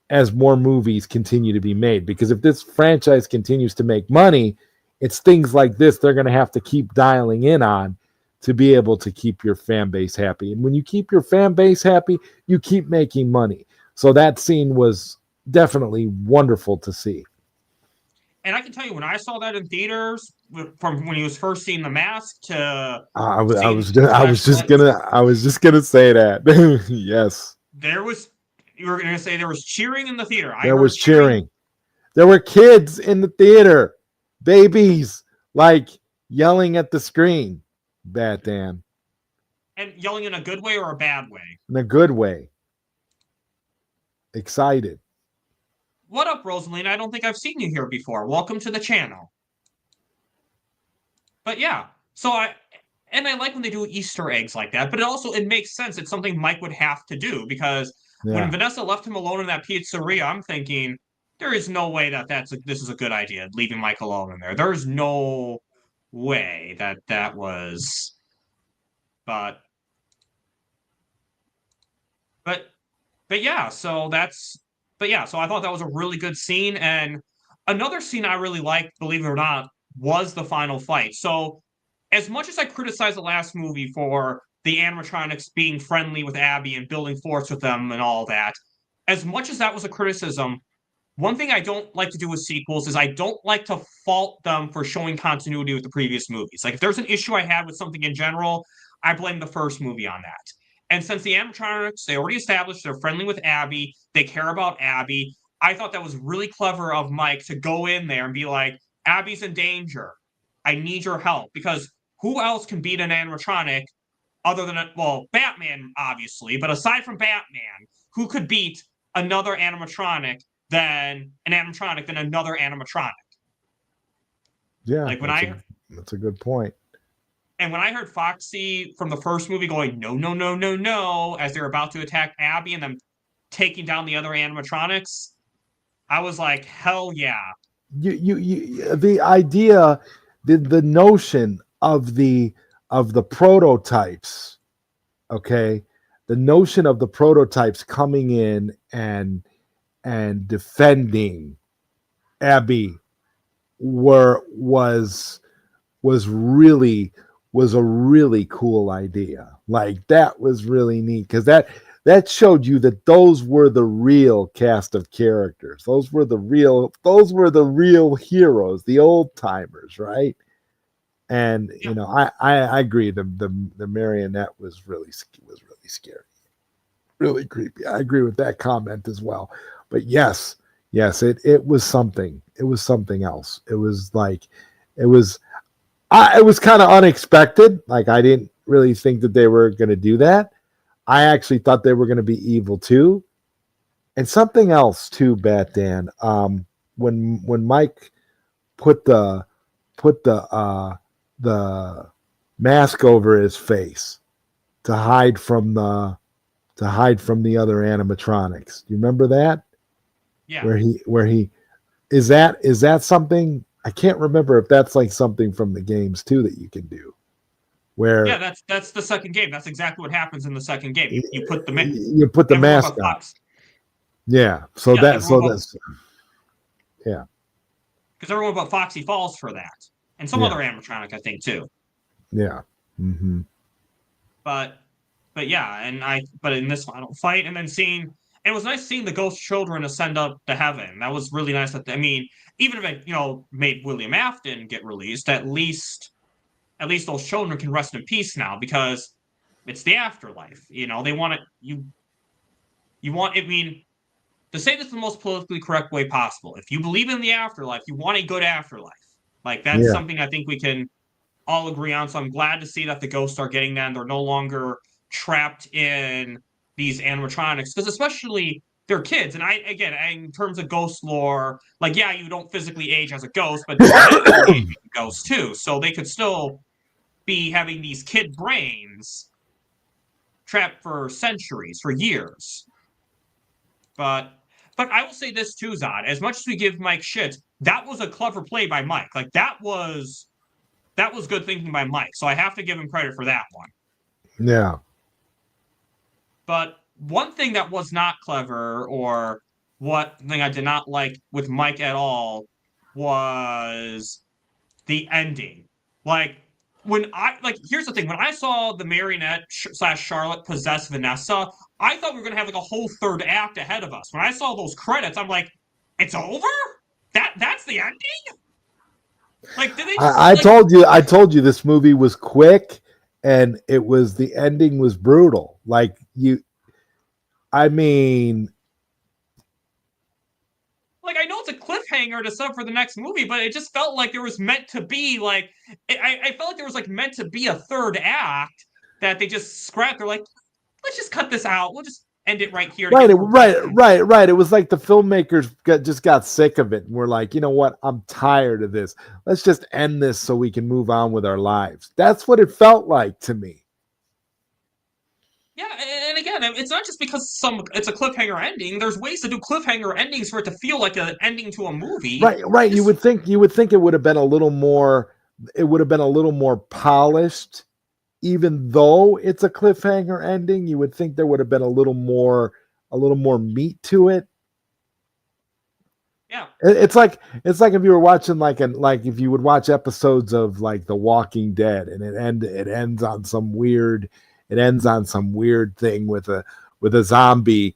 as more movies continue to be made. Because if this franchise continues to make money, it's things like this they're going to have to keep dialing in on to be able to keep your fan base happy. And when you keep your fan base happy, you keep making money. So that scene was definitely wonderful to see. And I can tell you, when I saw that in theaters, from when he was first seeing the mask to I was just gonna say that. Yes. You were gonna say there was cheering in the theater. There was cheering. There were kids in the theater, babies, like yelling at the screen. Bat Dan. And yelling in a good way or a bad way? In a good way. Excited. What up, Rosaline? I don't think I've seen you here before. Welcome to the channel. But yeah, so I like when they do Easter eggs like that, but it makes sense. It's something Mike would have to do, because when Vanessa left him alone in that pizzeria, I'm thinking, there is no way this is a good idea, leaving Mike alone in there. There's no way that was, but yeah, so I thought that was a really good scene. And another scene I really liked, believe it or not, was the final fight. So as much as I criticized the last movie for the animatronics being friendly with Abby and building forts with them and all that, as much as that was a criticism, one thing I don't like to do with sequels is I don't like to fault them for showing continuity with the previous movies. Like, if there's an issue I have with something in general, I blame the first movie on that. And since the animatronics, they already established they're friendly with Abby, they care about Abby, I thought that was really clever of Mike to go in there and be like, Abby's in danger. I need your help. Because who else can beat an animatronic other than, Batman, obviously. But aside from Batman, who could beat another animatronic than another animatronic? Yeah, like that's a good point. And when I heard Foxy from the first movie going, no, no, no, no, no, as they're about to attack Abby and then taking down the other animatronics, I was like, hell yeah. The idea, the notion of the prototypes, okay, the notion of the prototypes coming in and defending Abby was a really cool idea. Like, that was really neat, because that showed you that those were the real cast of characters. Those were the real heroes, the old timers, right? And you know, I agree. The marionette was really scary, really creepy. I agree with that comment as well. But yes, it was something. It was something else. It was like, it was kind of unexpected. Like, I didn't really think that they were going to do that. I actually thought they were going to be evil too. And something else too, Bat Dan. When Mike put the mask over his face to hide from the other animatronics. Do you remember that? Yeah. Where he is that something? I can't remember if that's like something from the games too that you can do. Where, yeah, that's the second game. That's exactly what happens in the second game. You put the mask on. Yeah. So that's yeah. Because everyone but Foxy falls for that, and some other animatronic, I think, too. Yeah. Mm-hmm. But yeah, but in this final fight, and then seeing, it was nice seeing the ghost children ascend up to heaven. That was really nice. I mean, even if it, made William Afton get released, at least those children can rest in peace now, because it's the afterlife. They want it. You want. I mean, to say this the most politically correct way possible. If you believe in the afterlife, you want a good afterlife. Like, that's something I think we can all agree on. So I'm glad to see that the ghosts are getting that, and they're no longer trapped in these animatronics, because especially they're kids. And in terms of ghost lore, like, yeah, you don't physically age as a ghost, but you age as a ghost too. So they could still be having these kid brains trapped for centuries, for years. But I will say this too, Zod. As much as we give Mike shit, that was a clever play by Mike. Like, that was good thinking by Mike. So I have to give him credit for that one. Yeah. But one thing that was not clever, or what thing I did not like with Mike at all, was the ending. Here's the thing. When I saw the marionette / Charlotte possess Vanessa, I thought we were going to have like a whole third act ahead of us. When I saw those credits, I'm like, it's over? That's the ending? Like, did they just, I told you this movie was quick, and the ending was brutal. Like, I know it's a cliffhanger to sub for the next movie, but it just felt like there was meant to be I felt like there was meant to be a third act that they just scrapped. They're like, let's just cut this out. We'll just end it right here. Right. It was like the filmmakers just got sick of it, and we're like, you know what? I'm tired of this. Let's just end this so we can move on with our lives. That's what it felt like to me. Yeah, and again, it's not just because it's a cliffhanger ending. There's ways to do cliffhanger endings for it to feel like an ending to a movie. Right. You would think it would have been a little more. It would have been a little more polished, even though it's a cliffhanger ending. You would think there would have been a little more meat to it. Yeah, it's like if you were watching if you would watch episodes of like The Walking Dead, and it ends on some weird. It ends on some weird thing with a zombie,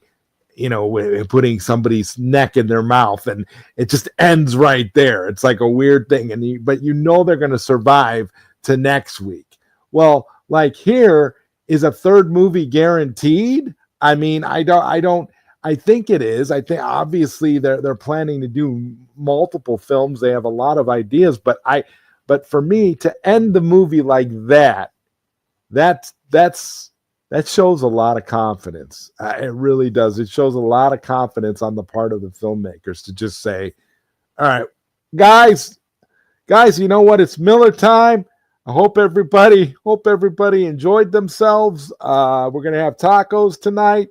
putting somebody's neck in their mouth, and it just ends right there. It's like a weird thing, but they're going to survive to next week. Well, like, here is a third movie guaranteed. I mean, I think it is. I think obviously they're planning to do multiple films. They have a lot of ideas, but for me to end the movie like that shows a lot of confidence. It really does. It shows a lot of confidence on the part of the filmmakers to just say, all right, guys, you know what? It's Miller time. I hope everybody enjoyed themselves. We're gonna have tacos tonight.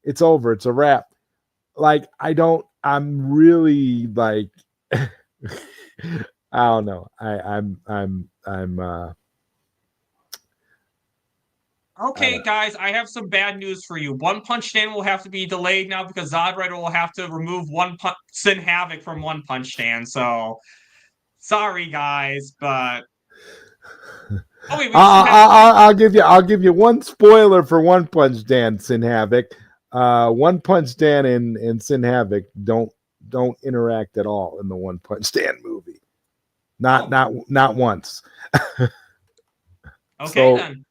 It's over. It's a wrap. Like I'm really like I don't know. Okay, guys, I have some bad news for you. One Punch Man will have to be delayed now because ZodWriter will have to remove Sin Havoc from One Punch Man. So, sorry, guys, but okay, I'll give you one spoiler for One Punch Dan Sin Havoc. One Punch Dan and Sin Havoc don't interact at all in the One Punch Dan movie. Not once. Okay, then.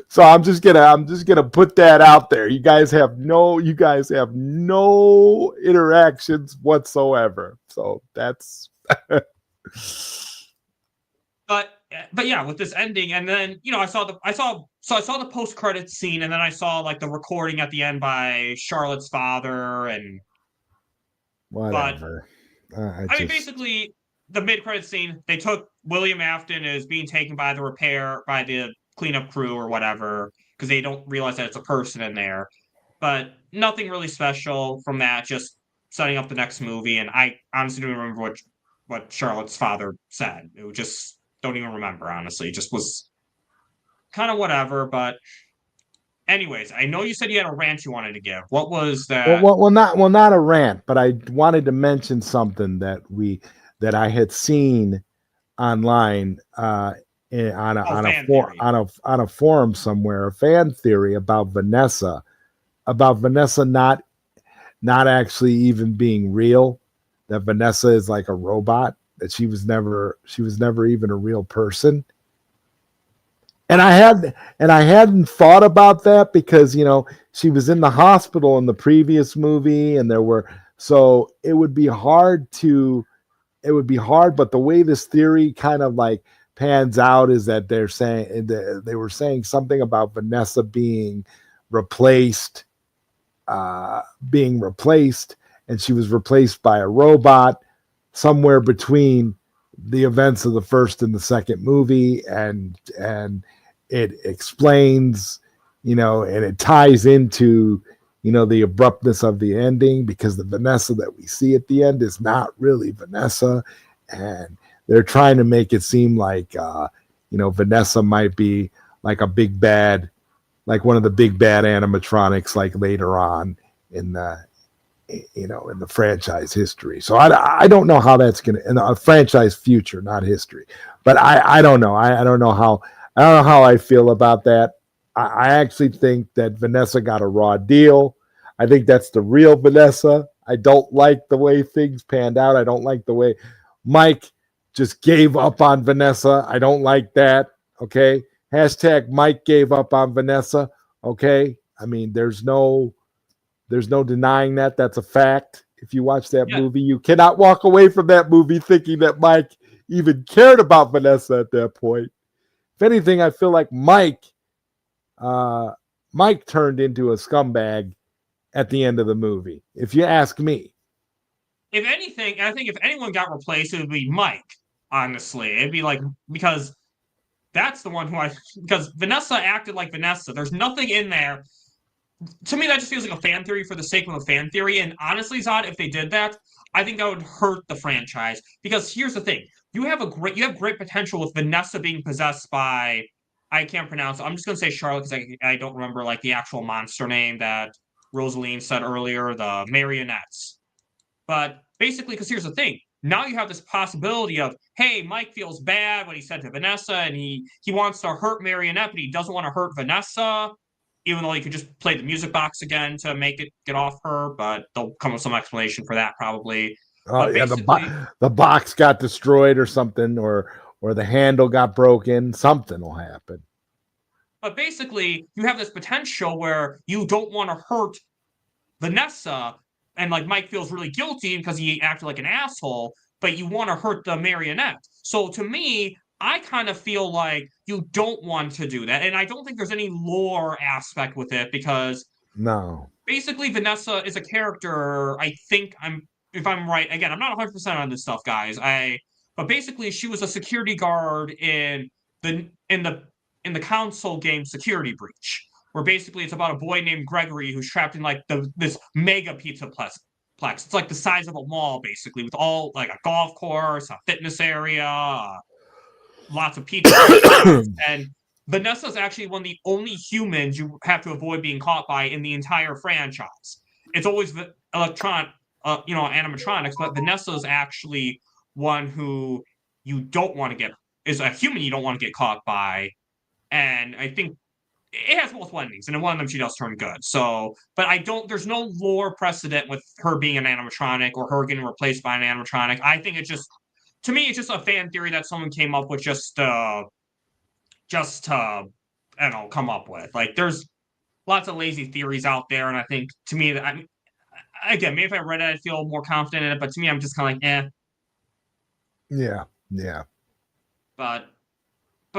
So I'm just gonna put that out there. You guys have no interactions whatsoever. So that's but yeah, with this ending, and then I saw the post credits scene, and then I saw like the recording at the end by Charlotte's father, and whatever. I mean, basically, the mid credits scene, they took William Afton as being taken by the cleanup crew or whatever, because they don't realize that it's a person in there. But nothing really special from that, just setting up the next movie. And I honestly don't remember what Charlotte's father said. It just don't even remember, honestly. It just was kind of whatever. But anyways, I know you said you had a rant you wanted to give. What was that? Well, not a rant, but I wanted to mention something that I had seen online on a forum somewhere, a fan theory about Vanessa not actually even being real, that Vanessa is like a robot, that she was never even a real person. And I hadn't thought about that because she was in the hospital in the previous movie, and so it would be hard, but the way this theory kind of like pans out is that they were saying something about Vanessa being replaced, and she was replaced by a robot somewhere between the events of the first and the second movie, and it explains, and it ties into the abruptness of the ending, because the Vanessa that we see at the end is not really Vanessa, and they're trying to make it seem like Vanessa might be like a big bad, like one of the big bad animatronics, like later on in the franchise history. So I don't know how that's gonna, in a franchise future, not history. But I don't know. I don't know how I feel about that. I actually think that Vanessa got a raw deal. I think that's the real Vanessa. I don't like the way things panned out. I don't like the way Mike just gave up on Vanessa. I don't like that. Okay. Hashtag Mike gave up on Vanessa. Okay. I mean, there's no denying that. That's a fact. If you watch that movie, you cannot walk away from that movie thinking that Mike even cared about Vanessa at that point. If anything, I feel like Mike turned into a scumbag at the end of the movie, if you ask me. If anything, I think if anyone got replaced, it would be Mike, honestly. It'd be like, because that's the one because Vanessa acted like Vanessa. There's nothing in there. To me, that just feels like a fan theory for the sake of a fan theory. And honestly, Zod, if they did that, I think that would hurt the franchise. Because here's the thing. You have great potential with Vanessa being possessed by, I can't pronounce it. I'm just going to say Charlotte because I don't remember like the actual monster name that Rosaline said earlier, the marionettes. But basically, because here's the thing. Now you have this possibility of, hey, Mike feels bad what he said to Vanessa, and he wants to hurt Marionette, but he doesn't want to hurt Vanessa, even though he could just play the music box again to make it get off her, but they'll come with some explanation for that probably. Oh, yeah, the box got destroyed or something, or the handle got broken. Something will happen. But basically, you have this potential where you don't want to hurt Vanessa, and like Mike feels really guilty because he acted like an asshole, but you want to hurt the marionette. So to me, I kind of feel like you don't want to do that. And I don't think there's any lore aspect with it because basically Vanessa is a character, I think if I'm right, again, I'm not 100% on this stuff, guys. But basically she was a security guard in in the console game Security Breach, where basically it's about a boy named Gregory who's trapped in like this mega pizza plex. It's like the size of a mall, basically, with all like a golf course, a fitness area, lots of pizza restaurants, and Vanessa's actually one of the only humans you have to avoid being caught by in the entire franchise. It's always animatronics, but Vanessa is actually one who you don't want to get, is a human you don't want to get caught by. And I think it has multiple endings, and in one of them she does turn good. So, but there's no lore precedent with her being an animatronic or her getting replaced by an animatronic. I think it's just a fan theory that someone came up with just to come up with. Like, there's lots of lazy theories out there, and I think, to me, again, maybe if I read it, I'd feel more confident in it, but to me, I'm just kind of like, eh. Yeah. But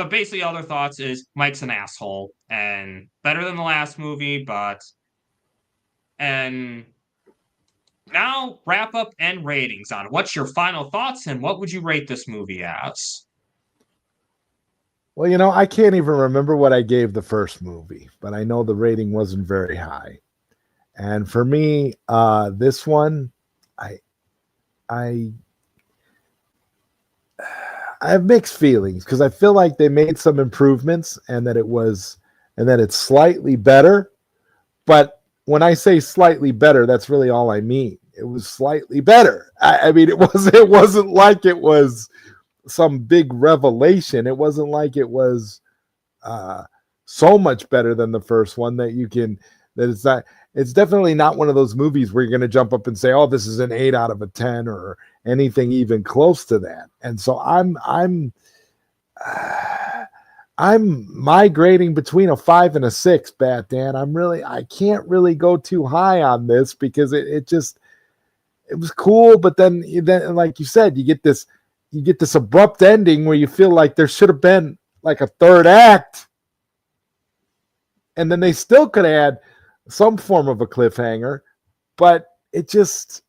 basically, other thoughts is Mike's an asshole, and better than the last movie, and now wrap up and ratings on it. What's your final thoughts, and what would you rate this movie as? Well, I can't even remember what I gave the first movie, but I know the rating wasn't very high. And for me, this one, I have mixed feelings because I feel like they made some improvements and that it's slightly better. But when I say slightly better, that's really all I mean. It was slightly better. I mean, it wasn't like it was some big revelation. It wasn't like it was so much better than the first one it's definitely not one of those movies where you're going to jump up and say, oh, this is an 8 out of a 10 or anything even close to that. And so I'm migrating between a 5 and a 6, Bat Dan. I can't really go too high on this because it was cool, but then like you said, you get this abrupt ending where you feel like there should have been like a third act, and then they still could add some form of a cliffhanger, but it just,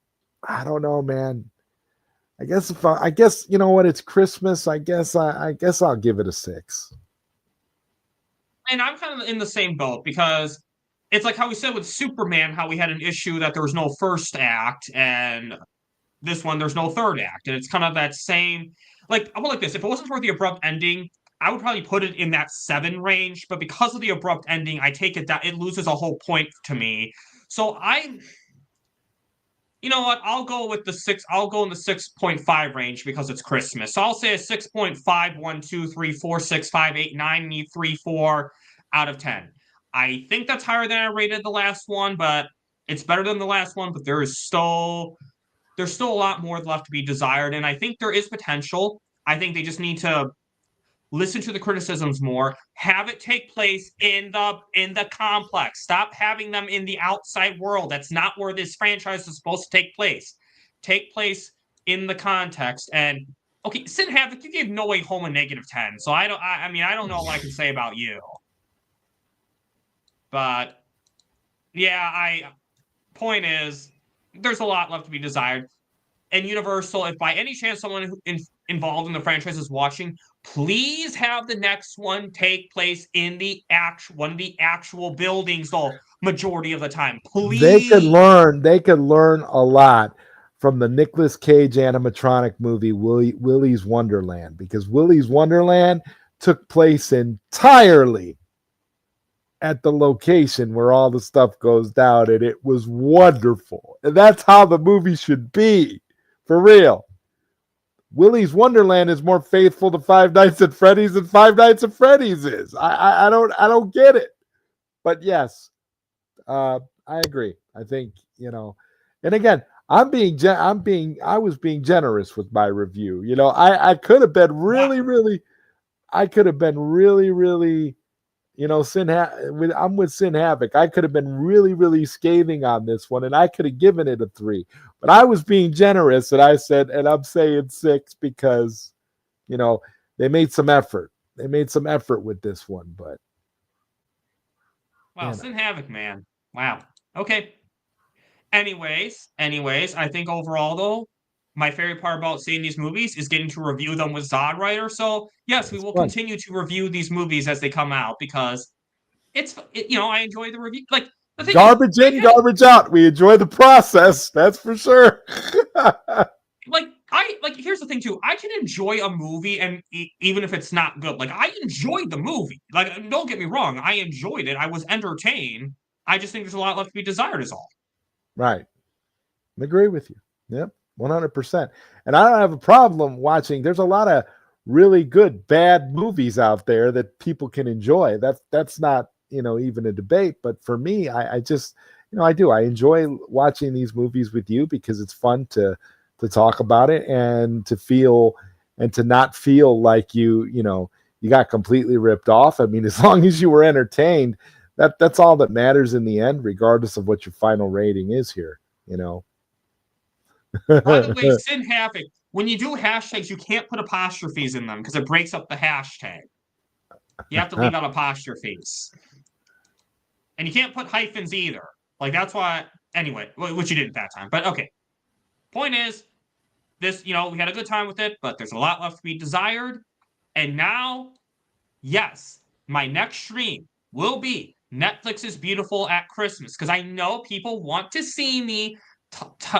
I don't know, man. I guess you know what? It's Christmas. I guess I'll give it a 6. And I'm kind of in the same boat because it's like how we said with Superman, how we had an issue that there was no first act, and this one there's no third act, and it's kind of that same. Like, I would like this. If it wasn't for the abrupt ending, I would probably put it in that 7 range, but because of the abrupt ending, I take it that it loses a whole point to me. So you know what? I'll go with the 6. I'll go in the 6.5 range because it's Christmas. So I'll say a 6.5, 1, 2, 3, 4, 6, 5, 8, 9, 3, 4 out of 10. I think that's higher than I rated the last one, but it's better than the last one, but there's still a lot more left to be desired, and I think there is potential. I think they just need to listen to the criticisms more, have it take place in the complex. Stop having them in the outside world. That's not where this franchise is supposed to take place. Take place in the context. And okay, Sin Havoc, you gave No Way Home a -10. So I don't know what I can say about you. But yeah, point is, there's a lot left to be desired. And Universal, if by any chance someone involved in the franchise is watching, please have the next one take place in one of the actual buildings the majority of the time. Please. They could learn a lot from the Nicolas Cage animatronic movie Willy's Wonderland, because Willy's Wonderland took place entirely at the location where all the stuff goes down, and it was wonderful. And that's how the movie should be, for real. Willy's Wonderland is more faithful to Five Nights at Freddy's than Five Nights at Freddy's is. I don't get it. But yes, I agree. I think, and again, I was being generous with my review. I could have been really, I'm with Sin Havoc. I could have been really, really scathing on this one, and I could have given it a 3. But I was being generous, and I said, and I'm saying 6 because, they made some effort. They made some effort with this one, but. Wow, Sin Havoc, man. Wow. Okay. Anyways, I think overall, though, my favorite part about seeing these movies is getting to review them with ZodWriter. So yes, we will fun. continue to review these movies as they come out because I enjoy the review. Like the thing Garbage is, in, garbage out. We enjoy the process. That's for sure. Here's the thing too. I can enjoy a movie and even if it's not good. Like I enjoyed the movie. Like don't get me wrong, I enjoyed it. I was entertained. I just think there's a lot left to be desired is all. Right. I agree with you. Yep. 100%. And I don't have a problem watching. There's a lot of really good bad movies out there that people can enjoy. That's not, even a debate, but for me, I just, I do. I enjoy watching these movies with you because it's fun to talk about it and to not feel like you got completely ripped off. I mean, as long as you were entertained, that's all that matters in the end, regardless of what your final rating is here, By the way, Sin Havoc, when you do hashtags, you can't put apostrophes in them because it breaks up the hashtag. You have to leave out apostrophes. And you can't put hyphens either. Like, that's why, anyway, which you did at that time. But, okay. Point is, this, we had a good time with it, but there's a lot left to be desired. And now, yes, my next stream will be Netflix's Beautiful at Christmas. Because I know people want to see me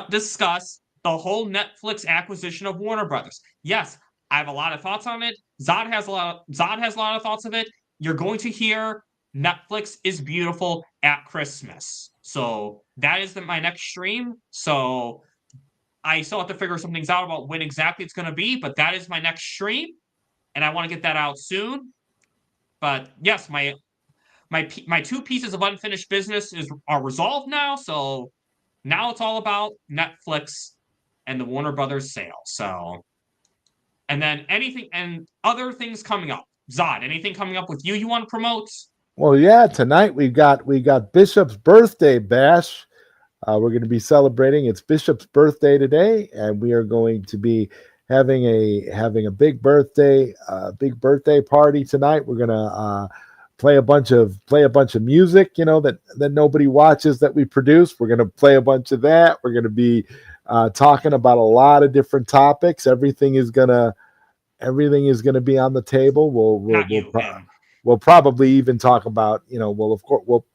discuss the whole Netflix acquisition of Warner Brothers. Yes, I have a lot of thoughts on it. Zod has a lot of thoughts of it. You're going to hear Netflix is Beautiful at Christmas. So that is my next stream. So I still have to figure some things out about when exactly it's going to be, but that is my next stream, and I want to get that out soon. But yes, my two pieces of unfinished business are resolved now. So now it's all about Netflix and the Warner Brothers sale. So, and then anything and other things coming up. Zod, anything coming up with you want to promote? Well, yeah, tonight we got Bishop's birthday bash. We're going to be celebrating. It's Bishop's birthday today, and we are going to be having a big birthday party tonight. We're going to play a bunch of music, that nobody watches that we produce. We're going to play a bunch of that. We're going to be talking about a lot of different topics. Everything is going to be on the table. We'll probably even talk about, we'll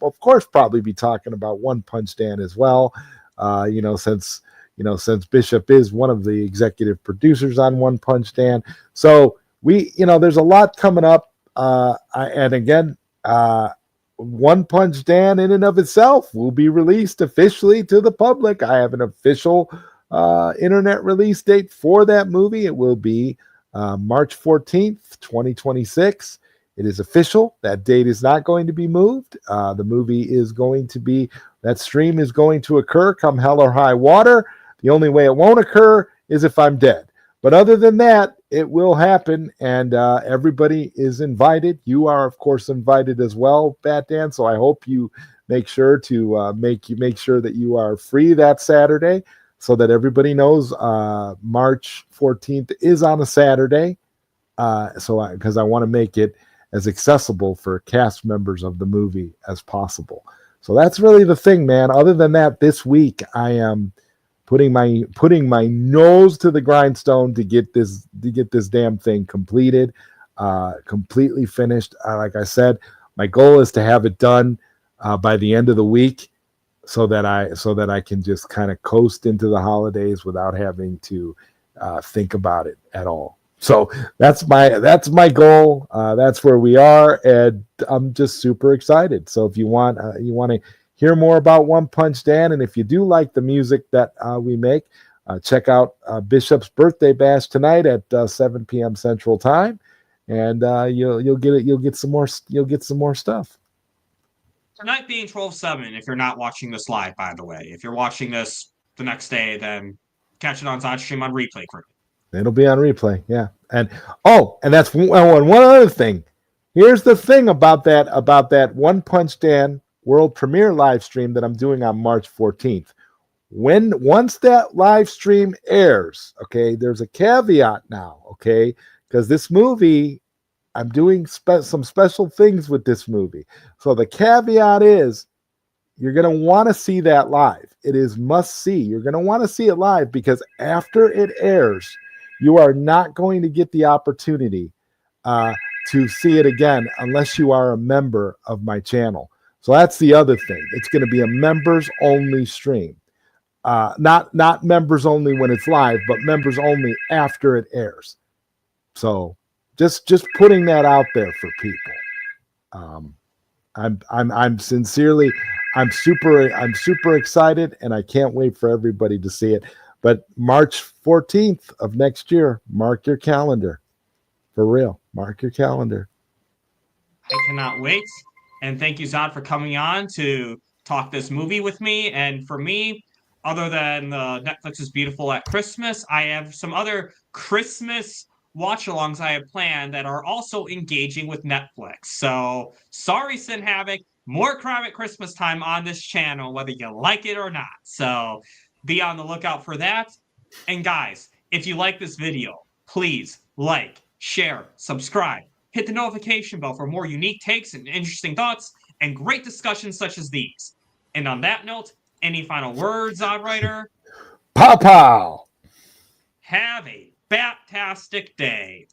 of course probably be talking about One Punch Dan as well. Since Bishop is one of the executive producers on One Punch Dan. So there's a lot coming up. And again, One Punch Dan in and of itself will be released officially to the public. I have an official internet release date for that movie. It will be March 14th, 2026. It is official. That date is not going to be moved. The movie is going to be, that stream is going to occur come hell or high water. The only way it won't occur is if I'm dead. But other than that, it will happen, and everybody is invited. You are, of course, invited as well, Bat Dan. So I hope you make sure to make sure that you are free that Saturday, so that everybody knows March 14th is on a Saturday. Because I want to make it as accessible for cast members of the movie as possible. So that's really the thing, man. Other than that, this week I am putting my nose to the grindstone to get this damn thing completed, completely finished. Like I said, my goal is to have it done by the end of the week, so that I can just kind of coast into the holidays without having to think about it at all. So that's my goal. That's where we are, and I'm just super excited. So if you want to hear more about One Punch Dan, and if you do like the music that we make, check out Bishop's birthday bash tonight at 7 p.m. Central Time, and you'll get some more stuff. Tonight being 12/7. If you're not watching this live, by the way, if you're watching this the next day, then catch it on Zod stream on replay. It'll be on replay, yeah. And that's one other thing. Here's the thing about that One Punch Dan world premiere live stream that I'm doing on March 14th. Once that live stream airs, okay, there's a caveat now, okay, because this movie, I'm doing some special things with this movie. So the caveat is, You're going to want to see that live. It is must see. You're going to want to see it live because after it airs, you are not going to get the opportunity to see it again unless you are a member of my channel. So that's the other thing. It's going to be a members only stream. Not members only when it's live, but members only after it airs. So just putting that out there for people. I'm sincerely, I'm super excited, and I can't wait for everybody to see it. But March 14th of next year, mark your calendar. For real, mark your calendar. I cannot wait. And thank you, Zod, for coming on to talk this movie with me. And for me, other than Netflix is Beautiful at Christmas, I have some other Christmas watch-alongs I have planned that are also engaging with Netflix. So, sorry, Sin Havoc, more crime at Christmas time on this channel, whether you like it or not. So, be on the lookout for that. And guys, if you like this video, please like, share, subscribe, hit the notification bell for more unique takes and interesting thoughts and great discussions such as these. And on that note, any final words, ZodWriter? Pow pow! Have a bat-tastic day.